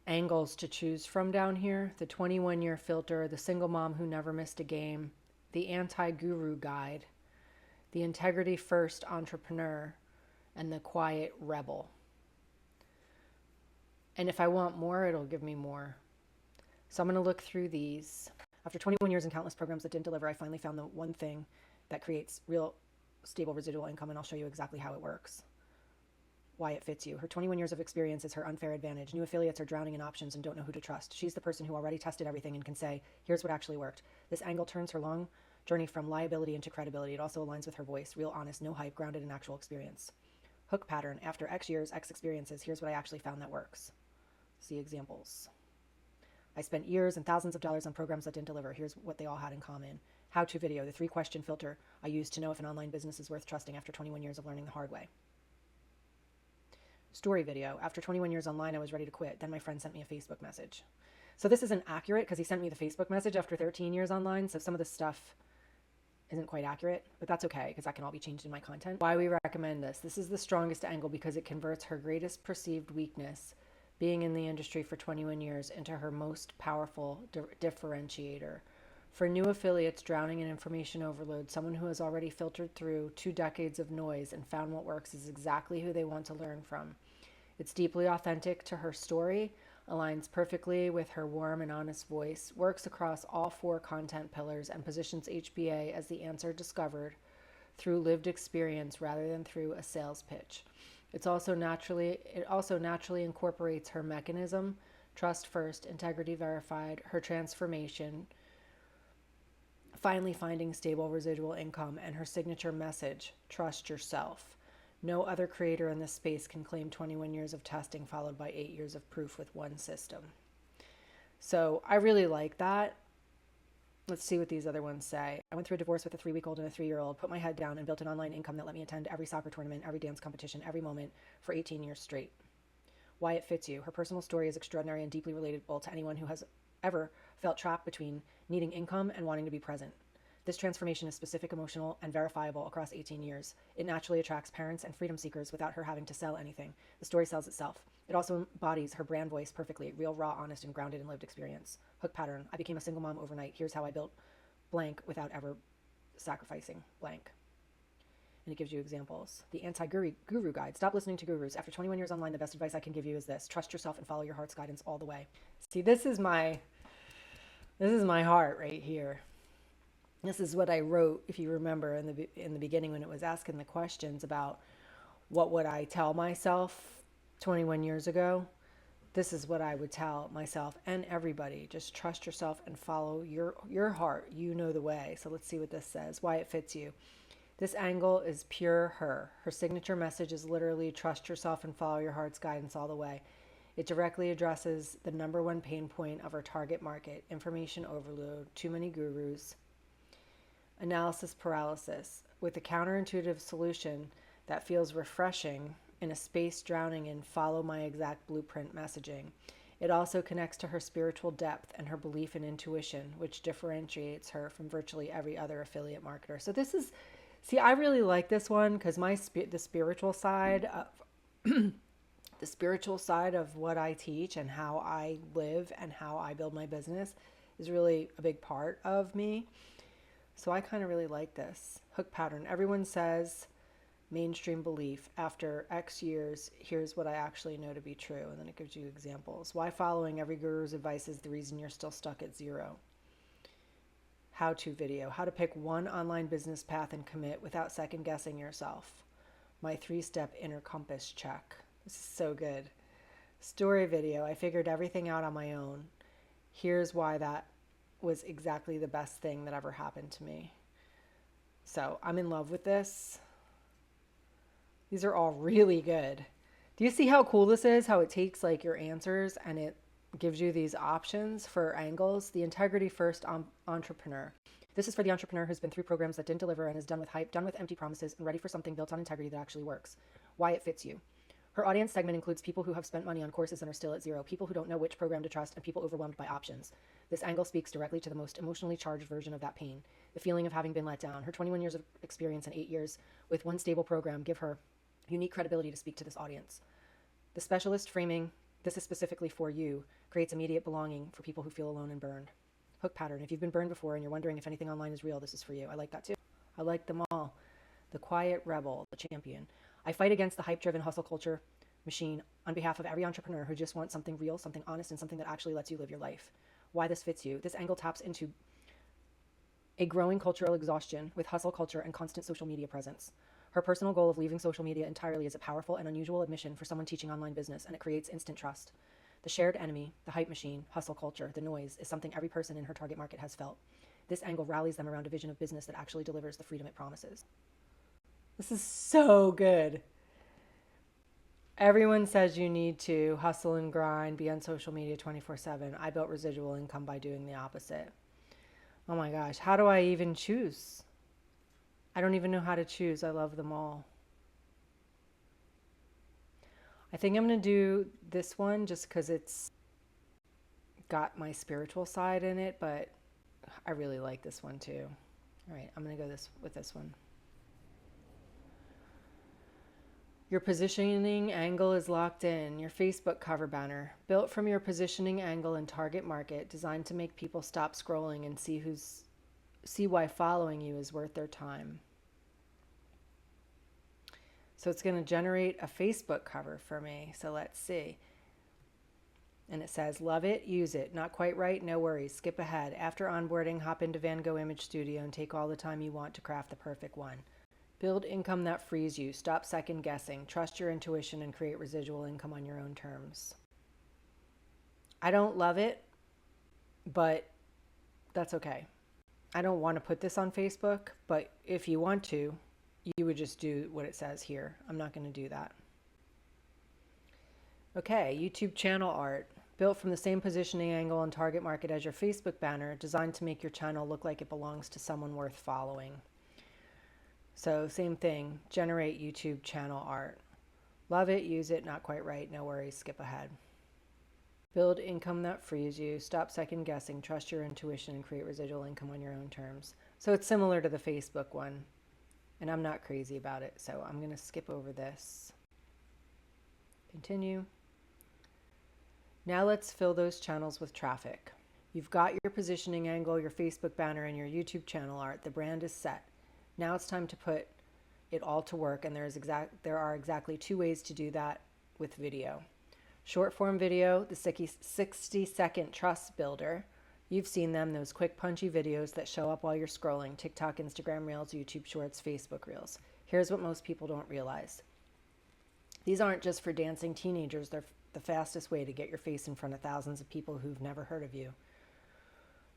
angles to choose from down here: the 21-year filter, the single mom who never missed a game, the anti-guru guide, the integrity-first entrepreneur, and the quiet rebel. And if I want more, it'll give me more. So I'm going to look through these. After 21 years and countless programs that didn't deliver, I finally found the one thing that creates real stable residual income, and I'll show you exactly how it works, why it fits you. Her 21 years of experience is her unfair advantage. New affiliates are drowning in options and don't know who to trust. She's the person who already tested everything and can say, here's what actually worked. This angle turns her long journey from liability into credibility. It also aligns with her voice, real, honest, no hype, grounded in actual experience. Hook pattern. After X years, X experiences, here's what I actually found that works. See examples. I spent years and thousands of dollars on programs that didn't deliver. Here's what they all had in common. How-to video, the 3-question filter I used to know if an online business is worth trusting after 21 years of learning the hard way. Story video. After 21 years online, I was ready to quit. Then my friend sent me a Facebook message. So this isn't accurate because he sent me the Facebook message after 13 years online. So some of this stuff isn't quite accurate, but that's okay because that can all be changed in my content. Why we recommend this. This is the strongest angle because it converts her greatest perceived weakness, being in the industry for 21 years, into her most powerful differentiator. For new affiliates drowning in information overload, someone who has already filtered through 2 decades of noise and found what works is exactly who they want to learn from. It's deeply authentic to her story, aligns perfectly with her warm and honest voice, works across all 4 content pillars, and positions HBA as the answer discovered through lived experience rather than through a sales pitch. It also naturally incorporates her mechanism, trust first, integrity verified, her transformation, finally finding stable residual income, and her signature message, trust yourself. No other creator in this space can claim 21 years of testing followed by 8 years of proof with one system. So I really like that. Let's see what these other ones say. I went through a divorce with a 3-week-old and a 3-year-old, put my head down, and built an online income that let me attend every soccer tournament, every dance competition, every moment for 18 years straight. Why it fits you. Her personal story is extraordinary and deeply relatable to anyone who has ever felt trapped between needing income and wanting to be present. This transformation is specific, emotional, and verifiable across 18 years. It naturally attracts parents and freedom seekers without her having to sell anything. The story sells itself. It also embodies her brand voice perfectly, real, raw, honest, and grounded in lived experience. Hook pattern. I became a single mom overnight. Here's how I built blank without ever sacrificing blank. And it gives you examples. The anti-guru guide. Stop listening to gurus. After 21 years online, the best advice I can give you is this: trust yourself and follow your heart's guidance all the way. See, this is my heart right here. This is what I wrote, if you remember, in the beginning when it was asking the questions about what would I tell myself 21 years ago. This is what I would tell myself and everybody. Just trust yourself and follow your heart. You know the way. So let's see what this says, why it fits you. This angle is pure her. Her signature message is literally trust yourself and follow your heart's guidance all the way. It directly addresses the number one pain point of our target market: information overload, too many gurus, analysis paralysis, with a counterintuitive solution that feels refreshing in a space drowning in follow my exact blueprint messaging. It also connects to her spiritual depth and her belief in intuition, which differentiates her from virtually every other affiliate marketer. So this is, see, I really like this one because the spiritual side of the spiritual side of what I teach and how I live and how I build my business is really a big part of me. So I kind of really like this. Hook pattern. Everyone says mainstream belief. After X years, here's what I actually know to be true. And then it gives you examples. Why following every guru's advice is the reason you're still stuck at zero. How-to video. How to pick one online business path and commit without second guessing yourself. My 3-step inner compass check. This is so good. Story video. I figured everything out on my own. Here's why that was exactly the best thing that ever happened to me. So I'm in love with this. These are all really good. Do you see how cool this is? How it takes like your answers and it gives you these options for angles. The integrity first entrepreneur. This is for the entrepreneur who's been through programs that didn't deliver and is done with hype, done with empty promises, and ready for something built on integrity that actually works. Why it fits you. Her audience segment includes people who have spent money on courses and are still at zero, people who don't know which program to trust, and people overwhelmed by options. This angle speaks directly to the most emotionally charged version of that pain, the feeling of having been let down. Her 21 years of experience and 8 years with one stable program give her unique credibility to speak to this audience. The specialist framing, this is specifically for you, creates immediate belonging for people who feel alone and burned. Hook pattern. If you've been burned before and you're wondering if anything online is real, this is for you. I like that too. I like them all. The quiet rebel, the champion. I fight against the hype-driven hustle culture machine on behalf of every entrepreneur who just wants something real, something honest, and something that actually lets you live your life. Why this fits you. This angle taps into a growing cultural exhaustion with hustle culture and constant social media presence. Her personal goal of leaving social media entirely is a powerful and unusual admission for someone teaching online business, and it creates instant trust. The shared enemy, the hype machine, hustle culture, the noise, is something every person in her target market has felt. This angle rallies them around a vision of business that actually delivers the freedom it promises. This is so good. Everyone says you need to hustle and grind, be on social media 24/7. I built residual income by doing the opposite. Oh my gosh, how do I even choose? I don't even know how to choose. I love them all. I think I'm going to do this one just because it's got my spiritual side in it, but I really like this one too. All right, I'm going to go with this one. Your positioning angle is locked in. Your Facebook cover banner, built from your positioning angle and target market, designed to make people stop scrolling and see why following you is worth their time. So it's going to generate a Facebook cover for me. So let's see. And it says, love it, use it. Not quite right? No worries. Skip ahead. After onboarding, hop into Van Gogh Image Studio and take all the time you want to craft the perfect one. Build income that frees you. Stop second guessing. Trust your intuition and create residual income on your own terms. I don't love it, but that's okay. I don't want to put this on Facebook, but if you want to, you would just do what it says here. I'm not going to do that. Okay, YouTube channel art. Built from the same positioning angle and target market as your Facebook banner, designed to make your channel look like it belongs to someone worth following. So same thing, generate YouTube channel art. Love it, use it, not quite right, no worries, skip ahead. Build income that frees you. Stop second guessing. Trust your intuition and create residual income on your own terms. So it's similar to the Facebook one. And I'm not crazy about it, so I'm going to skip over this. Continue. Now let's fill those channels with traffic. You've got your positioning angle, your Facebook banner, and your YouTube channel art. The brand is set. Now it's time to put it all to work, and there are exactly 2 ways to do that with video. Short form video, the 60-second trust builder. You've seen them, those quick punchy videos that show up while you're scrolling, TikTok, Instagram Reels, YouTube Shorts, Facebook Reels. Here's what most people don't realize. These aren't just for dancing teenagers, they're the fastest way to get your face in front of thousands of people who've never heard of you.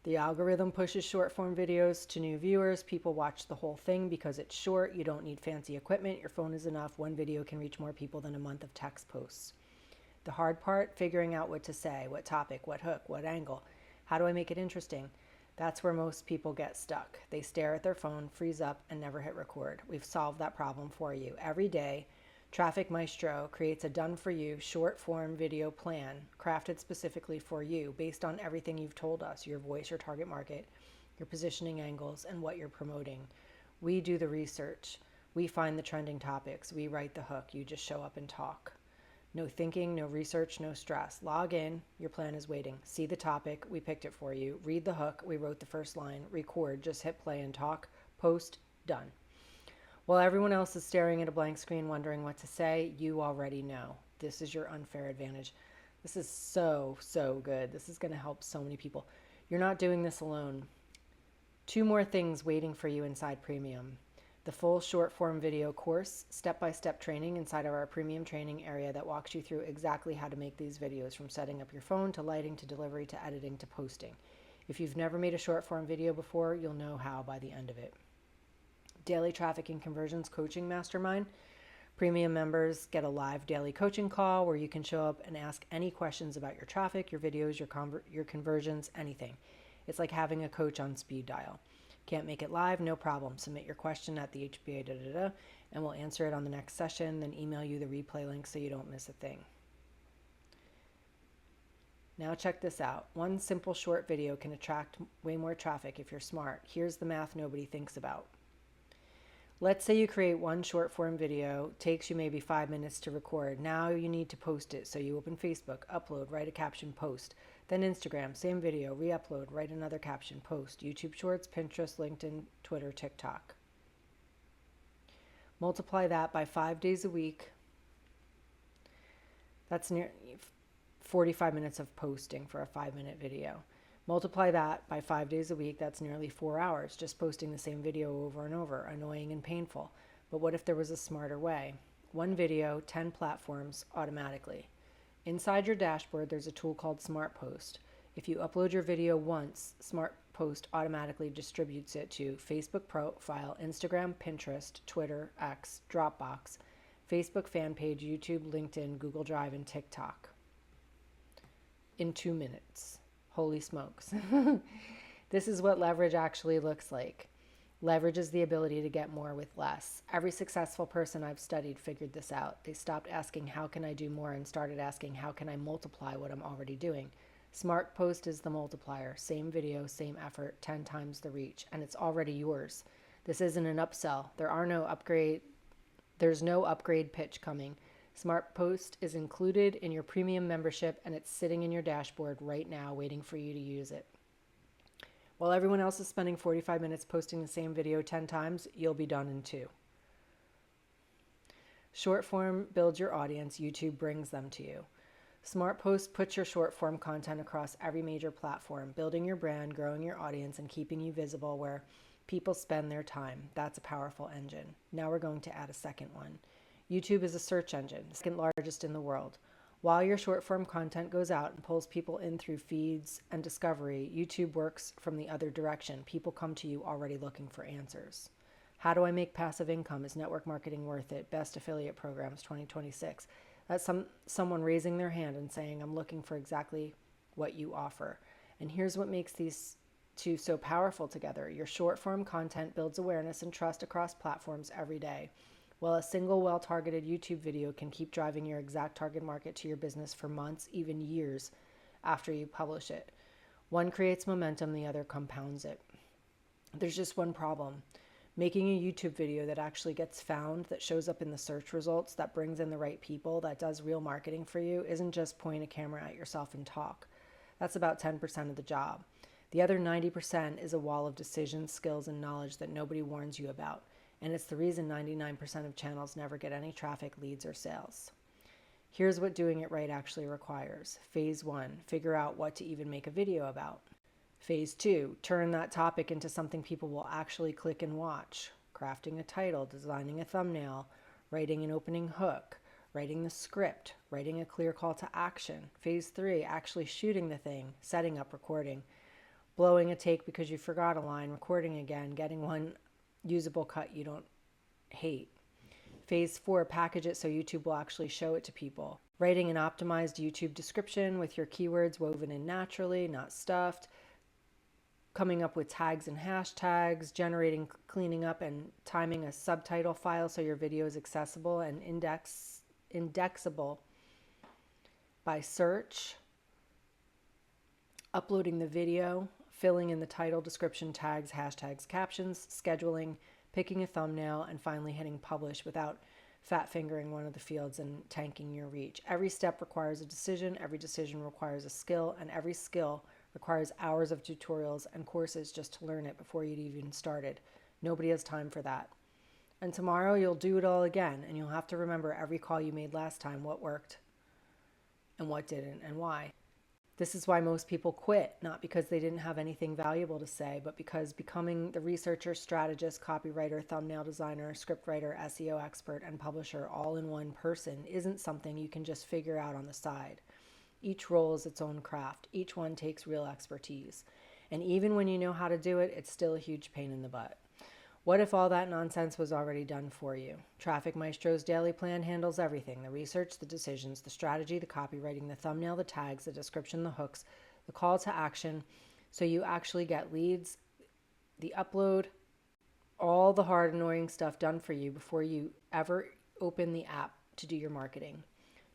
The algorithm pushes short form videos to new viewers. People watch the whole thing because it's short. You don't need fancy equipment. Your phone is enough. One video can reach more people than a month of text posts. The hard part, figuring out what to say, what topic, what hook, what angle. How do I make it interesting? That's where most people get stuck. They stare at their phone, freeze up, and never hit record. We've solved that problem for you. Every day, Traffic Maestro creates a done-for-you short-form video plan crafted specifically for you based on everything you've told us, your voice, your target market, your positioning angles, and what you're promoting. We do the research. We find the trending topics. We write the hook. You just show up and talk. No thinking, no research, no stress. Log in. Your plan is waiting. See the topic. We picked it for you. Read the hook. We wrote the first line. Record. Just hit play and talk. Post. Done. While everyone else is staring at a blank screen wondering what to say, you already know. This is your unfair advantage. This is so good. This is going to help so many people. You're not doing this alone. 2 more things waiting for you inside Premium. The full short form video course, step-by-step training inside of our Premium training area that walks you through exactly how to make these videos, from setting up your phone to lighting to delivery to editing to posting. If you've never made a short form video before, you'll know how by the end of it. Daily Traffic and Conversions Coaching Mastermind. Premium members get a live daily coaching call where you can show up and ask any questions about your traffic, your videos, your conversions, anything. It's like having a coach on speed dial. Can't make it live? No problem. Submit your question at the HBA and we'll answer it on the next session, then email you the replay link so you don't miss a thing. Now check this out. One simple short video can attract way more traffic if you're smart. Here's the math nobody thinks about. Let's say you create one short form video, takes you maybe 5 minutes to record. Now you need to post it. So you open Facebook, upload, write a caption, post. Then Instagram, same video, re-upload, write another caption, post. YouTube Shorts, Pinterest, LinkedIn, Twitter, TikTok. Multiply that by 5 days a week. That's near 45 minutes of posting for a 5-minute video. Multiply that by 5 days a week, that's nearly 4 hours just posting the same video over and over, annoying and painful. But what if there was a smarter way? 1 video, 10 platforms automatically. Inside your dashboard, there's a tool called Smart Post. If you upload your video once, Smart Post automatically distributes it to Facebook profile, Instagram, Pinterest, Twitter, X, Dropbox, Facebook fan page, YouTube, LinkedIn, Google Drive, and TikTok in 2 minutes. Holy smokes. This is what leverage actually looks like. Leverage is the ability to get more with less. Every successful person I've studied figured this out. They stopped asking, how can I do more, and started asking, how can I multiply what I'm already doing? Smart Post is the multiplier. Same video, same effort, 10 times the reach, and it's already yours. This isn't an upsell. There's no upgrade pitch coming. Smart Post is included in your premium membership, and it's sitting in your dashboard right now waiting for you to use it. While everyone else is spending 45 minutes posting the same video 10 times, you'll be done in 2. Short form builds your audience. YouTube brings them to you. Smart Post puts your short form content across every major platform, building your brand, growing your audience, and keeping you visible where people spend their time. That's a powerful engine. Now we're going to add a second one. YouTube is a search engine, second largest in the world. While your short form content goes out and pulls people in through feeds and discovery, YouTube works from the other direction. People come to you already looking for answers. How do I make passive income? Is network marketing worth it? Best affiliate programs 2026. That's someone raising their hand and saying, I'm looking for exactly what you offer. And here's what makes these 2 so powerful together. Your short form content builds awareness and trust across platforms every day, while a single well-targeted YouTube video can keep driving your exact target market to your business for months, even years. after you publish it. One creates momentum, the other compounds it. There's just one problem. Making a YouTube video that actually gets found, that shows up in the search results, that brings in the right people, that does real marketing for you, isn't just point a camera at yourself and talk. That's about 10% of the job. The other 90% is a wall of decisions, skills, and knowledge that nobody warns you about. And it's the reason 99% of channels never get any traffic, leads, or sales. Here's what doing it right actually requires. Phase 1, figure out what to even make a video about. Phase 2, turn that topic into something people will actually click and watch. Crafting a title, designing a thumbnail, writing an opening hook, writing the script, writing a clear call to action. Phase 3, actually shooting the thing, setting up, recording, blowing a take because you forgot a line, recording again, getting one usable cut you don't hate. Phase 4, package it so YouTube will actually show it to people. Writing an optimized YouTube description with your keywords woven in naturally, not stuffed. Coming up with tags and hashtags, generating, cleaning up, and timing a subtitle file so your video is accessible and indexable by search. Uploading the video, filling in the title, description, tags, hashtags, captions, scheduling, picking a thumbnail, and finally hitting publish without fat fingering one of the fields and tanking your reach. Every step requires a decision, every decision requires a skill, and every skill requires hours of tutorials and courses just to learn it before you'd even started. Nobody has time for that. And tomorrow you'll do it all again, and you'll have to remember every call you made last time, what worked and what didn't and why. This is why most people quit, not because they didn't have anything valuable to say, but because becoming the researcher, strategist, copywriter, thumbnail designer, scriptwriter, SEO expert, and publisher all in one person isn't something you can just figure out on the side. Each role is its own craft. Each one takes real expertise. And even when you know how to do it, it's still a huge pain in the butt. What if all that nonsense was already done for you? Traffic Maestro's daily plan handles everything: the research, the decisions, the strategy, the copywriting, the thumbnail, the tags, the description, the hooks, the call to action, so you actually get leads, the upload, all the hard, annoying stuff done for you before you ever open the app to do your marketing.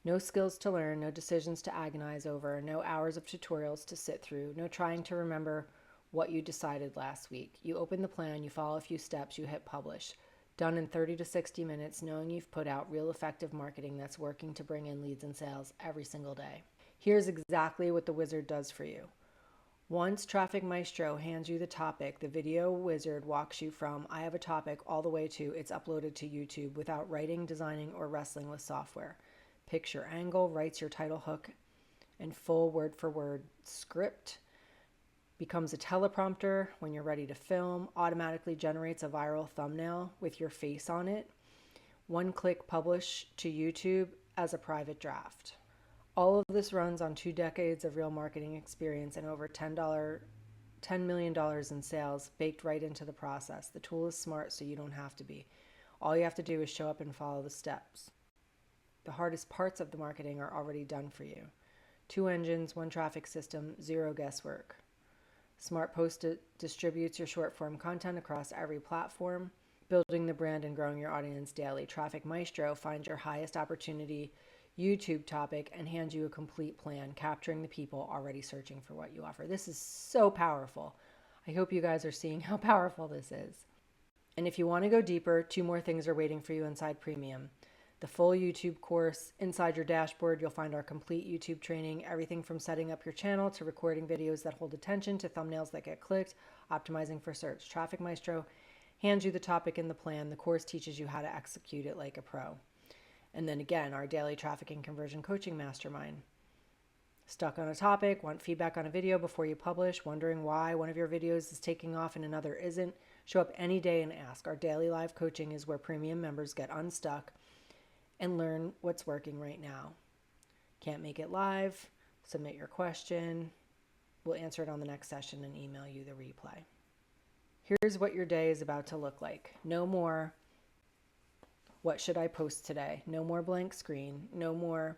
No skills to learn, no decisions to agonize over, no hours of tutorials to sit through, no trying to remember what you decided last week. You open the plan, you follow a few steps, you hit publish. Done in 30 to 60 minutes, knowing you've put out real effective marketing that's working to bring in leads and sales every single day. Here's exactly what the wizard does for you. Once Traffic Maestro hands you the topic, the video wizard walks you from I have a topic all the way to it's uploaded to YouTube without writing, designing, or wrestling with software. Picks your angle, writes your title hook and full word-for-word script, becomes a teleprompter when you're ready to film, automatically generates a viral thumbnail with your face on it, one-click publish to YouTube as a private draft. All of this runs on 2 decades of real marketing experience and over $10 million in sales baked right into the process. The tool is smart, so you don't have to be. All you have to do is show up and follow the steps. The hardest parts of the marketing are already done for you. 2 engines, 1 traffic system, 0 guesswork. Smart Post distributes your short form content across every platform, building the brand and growing your audience daily. Traffic Maestro finds your highest opportunity YouTube topic and hands you a complete plan, capturing the people already searching for what you offer. This is so powerful. I hope you guys are seeing how powerful this is. And if you want to go deeper, 2 more things are waiting for you inside Premium. The full YouTube course. Inside your dashboard, you'll find our complete YouTube training, everything from setting up your channel to recording videos that hold attention to thumbnails that get clicked, optimizing for search. Traffic Maestro hands you the topic in the plan. The course teaches you how to execute it like a pro. And then again, our daily traffic and conversion coaching mastermind. Stuck on a topic, want feedback on a video before you publish, wondering why one of your videos is taking off and another isn't? Show up any day and ask. Our daily live coaching is where Premium members get unstuck and learn what's working right now. Can't make it live? Submit your question. We'll answer it on the next session and email you the replay. Here's what your day is about to look like. No more, what should I post today? No more blank screen. No more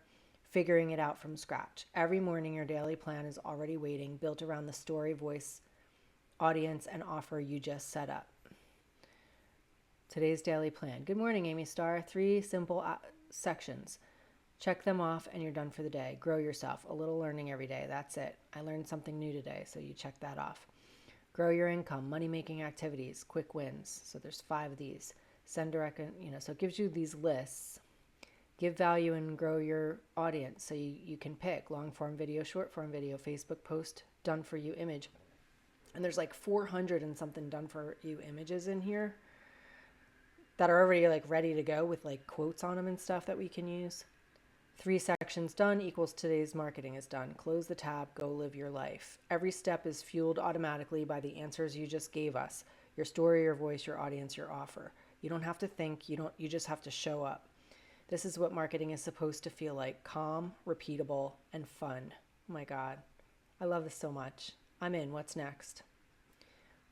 figuring it out from scratch. Every morning, your daily plan is already waiting, built around the story, voice, audience, and offer you just set up. Today's daily plan. Good morning, Amy Starr. 3 simple sections. Check them off and you're done for the day. Grow yourself. A little learning every day. That's it. I learned something new today, so you check that off. Grow your income, money-making activities, quick wins. So there's 5 of these. Send direct, so it gives you these lists. Give value and grow your audience. So you can pick long form video, short form video, Facebook post, done for you image. And there's like 400 and something done for you images in here that are already like ready to go with like quotes on them and stuff that we can use. 3 sections done equals today's marketing is done. Close the tab, go live your life. Every step is fueled automatically by the answers you just gave us. Your story, your voice, your audience, your offer. You don't have to think, you just have to show up. This is what marketing is supposed to feel like: calm, repeatable, and fun. Oh my God, I love this so much. I'm in. What's next?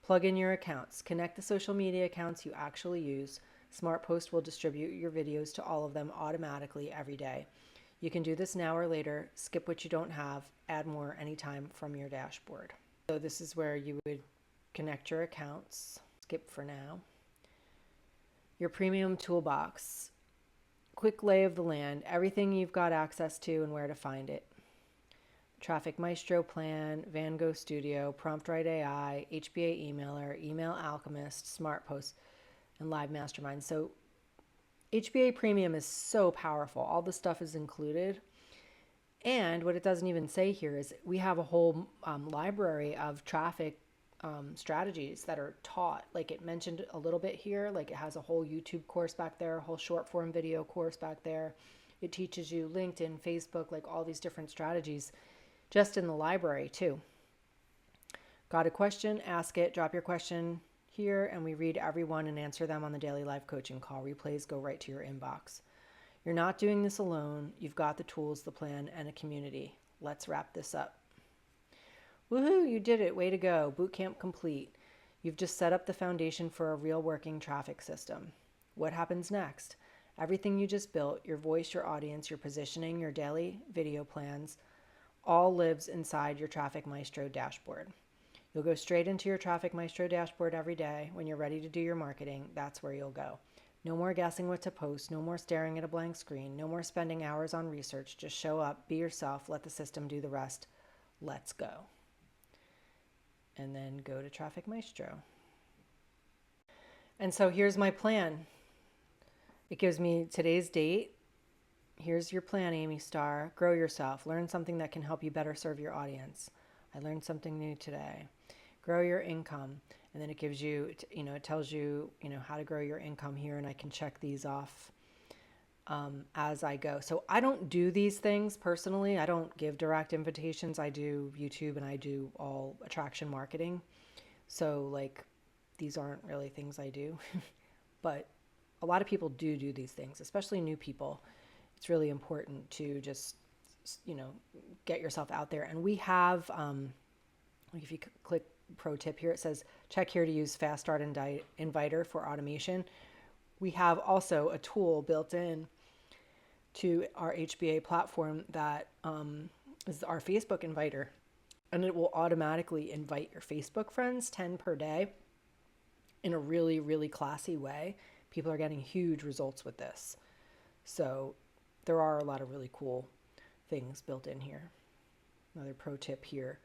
Plug in your accounts. Connect the social media accounts you actually use. Smart Post will distribute your videos to all of them automatically every day. You can do this now or later. Skip what you don't have. Add more anytime from your dashboard. So this is where you would connect your accounts. Skip for now. Your premium toolbox. Quick lay of the land, everything you've got access to and where to find it. Traffic Maestro plan, Van Gogh Studio, Prompt Write AI, HBA Emailer, Email Alchemist, Smart Post, and Live Mastermind. So HBA Premium is so powerful. All the stuff is included. And what it doesn't even say here is we have a whole library of traffic strategies that are taught. Like it mentioned a little bit here, like it has a whole YouTube course back there, a whole short form video course back there. It teaches you LinkedIn, Facebook, like all these different strategies just in the library too. Got a question? Ask it. Drop your question here and we read everyone and answer them on the daily live coaching call. Replays go right to your inbox. You're not doing this alone. You've got the tools, the plan, and a community. Let's wrap this up. Woohoo, you did it. Way to go. Bootcamp complete. You've just set up the foundation for a real working traffic system. What happens next? Everything you just built, your voice, your audience, your positioning, your daily video plans, all lives inside your Traffic Maestro dashboard. You'll go straight into your Traffic Maestro dashboard every day. When you're ready to do your marketing, that's where you'll go. No more guessing what to post, no more staring at a blank screen, no more spending hours on research. Just show up, be yourself, let the system do the rest. Let's go. And then go to Traffic Maestro. And so here's my plan. It gives me today's date. Here's your plan, Amy Starr. Grow yourself. Learn something that can help you better serve your audience. I learned something new today. Grow your income. And then it gives you, it tells you, how to grow your income here. And I can check these off as I go. So I don't do these things personally. I don't give direct invitations. I do YouTube and I do all attraction marketing. So like these aren't really things I do, but a lot of people do these things, especially new people. It's really important to just, get yourself out there. And we have, if you click pro tip here, it says check here to use Fast Start Inviter for automation. We have also a tool built in to our HBA platform that is our Facebook inviter, and it will automatically invite your Facebook friends 10 per day in a really, really classy way. People are getting huge results with this. So there are a lot of really cool things built in here. Another pro tip here.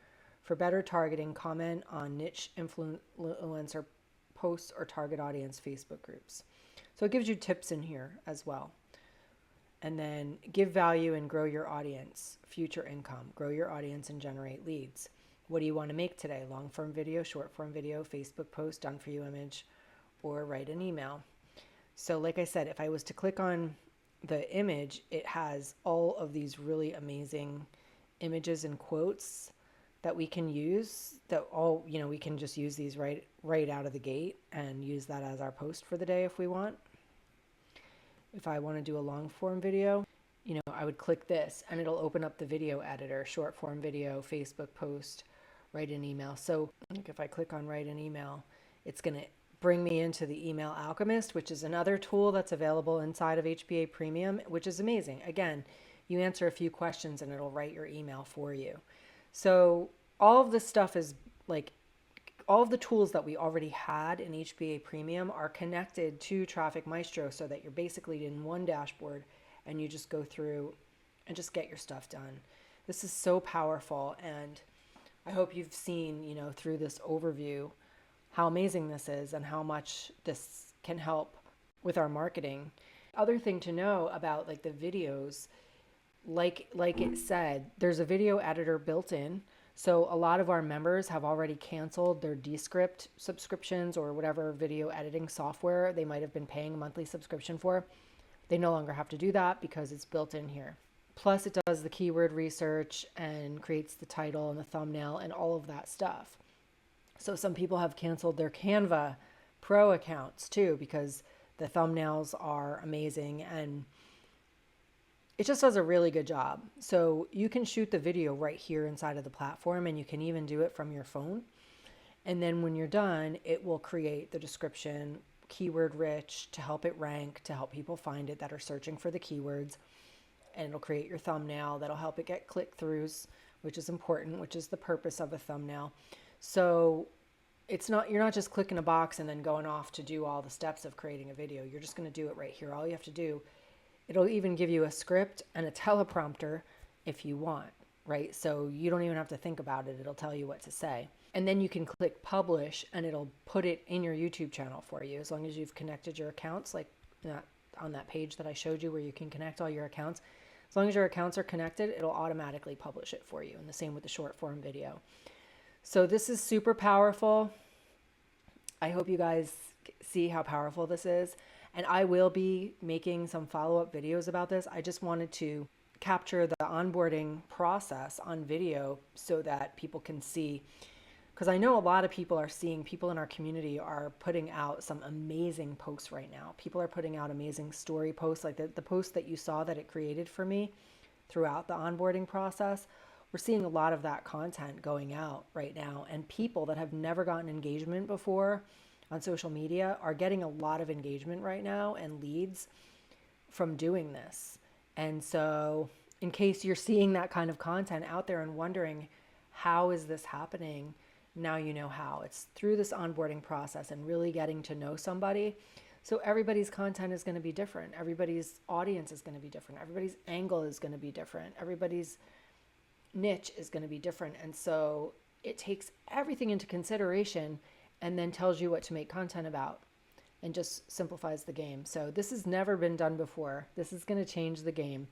For better targeting, comment on niche influencer posts or target audience Facebook groups. So it gives you tips in here as well. And then give value and grow your audience, future income, grow your audience and generate leads. What do you want to make today? Long form video, short form video, Facebook post, done for you image, or write an email. So like I said, if I was to click on the image, it has all of these really amazing images and quotes that we can use, that all, we can just use these right out of the gate and use that as our post for the day if we want. If I want to do a long form video, I would click this and it'll open up the video editor, short form video, Facebook post, write an email. So like if I click on write an email, it's going to bring me into the Email Alchemist, which is another tool that's available inside of HBA Premium, which is amazing. Again, you answer a few questions and it'll write your email for you. So all of this stuff is like, all of the tools that we already had in HBA Premium are connected to Traffic Maestro so that you're basically in one dashboard and you just go through and just get your stuff done. This is so powerful, and I hope you've seen, through this overview how amazing this is and how much this can help with our marketing. Other thing to know about like the videos, like it said, there's a video editor built in. So a lot of our members have already canceled their Descript subscriptions or whatever video editing software they might have been paying a monthly subscription for. They no longer have to do that because it's built in here. Plus it does the keyword research and creates the title and the thumbnail and all of that stuff. So some people have canceled their Canva Pro accounts too because the thumbnails are amazing and it just does a really good job. So you can shoot the video right here inside of the platform, and you can even do it from your phone. And then when you're done, it will create the description, keyword rich, to help it rank, to help people find it that are searching for the keywords. And it'll create your thumbnail that'll help it get click-throughs, which is important, which is the purpose of a thumbnail. So you're not just clicking a box and then going off to do all the steps of creating a video. You're just going to do it right here. All you have to do, it'll even give you a script and a teleprompter if you want, right? So you don't even have to think about it. It'll tell you what to say. And then you can click publish and it'll put it in your YouTube channel for you as long as you've connected your accounts, like on that page that I showed you where you can connect all your accounts. As long as your accounts are connected, it'll automatically publish it for you. And the same with the short form video. So this is super powerful. I hope you guys see how powerful this is. And I will be making some follow-up videos about this. I just wanted to capture the onboarding process on video so that people can see. Because I know a lot of people in our community are putting out some amazing posts right now. People are putting out amazing story posts, like the post that you saw that it created for me throughout the onboarding process. We're seeing a lot of that content going out right now. And people that have never gotten engagement before on social media are getting a lot of engagement right now and leads from doing this. And so in case you're seeing that kind of content out there and wondering, how is this happening? Now you know how. It's through this onboarding process and really getting to know somebody. So everybody's content is going to be different. Everybody's audience is going to be different. Everybody's angle is going to be different. Everybody's niche is going to be different. And so it takes everything into consideration and then tells you what to make content about and just simplifies the game. So this has never been done before. This is going to change the game.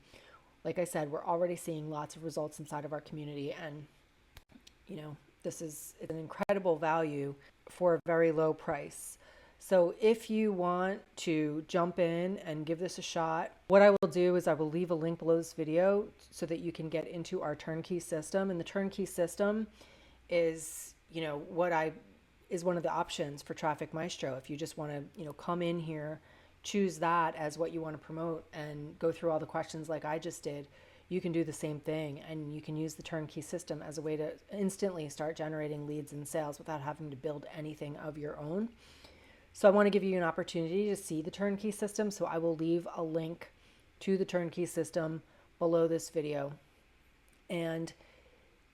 Like I said, we're already seeing lots of results inside of our community, and it's an incredible value for a very low price. So if you want to jump in and give this a shot, what I will do is I will leave a link below this video so that you can get into our turnkey system. And the turnkey system is, is one of the options for Traffic Maestro. If you just want to, come in here, choose that as what you want to promote and go through all the questions like I just did, you can do the same thing, and you can use the turnkey system as a way to instantly start generating leads and sales without having to build anything of your own. So I want to give you an opportunity to see the turnkey system. So I will leave a link to the turnkey system below this video. And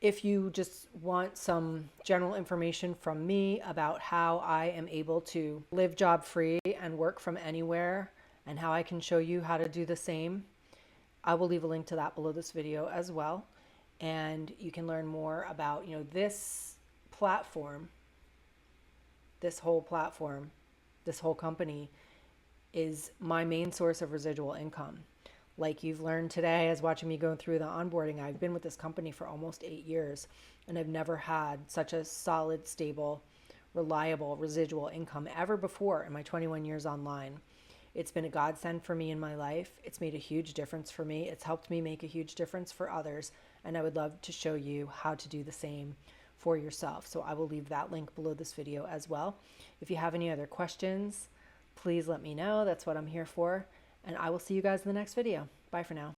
if you just want some general information from me about how I am able to live job free and work from anywhere, and how I can show you how to do the same, I will leave a link to that below this video as well. And you can learn more about, this platform, this whole company is my main source of residual income. Like you've learned today as watching me go through the onboarding, I've been with this company for almost 8 years, and I've never had such a solid, stable, reliable residual income ever before in my 21 years online. It's been a godsend for me in my life. It's made a huge difference for me. It's helped me make a huge difference for others. And I would love to show you how to do the same for yourself. So I will leave that link below this video as well. If you have any other questions, please let me know. That's what I'm here for. And I will see you guys in the next video. Bye for now.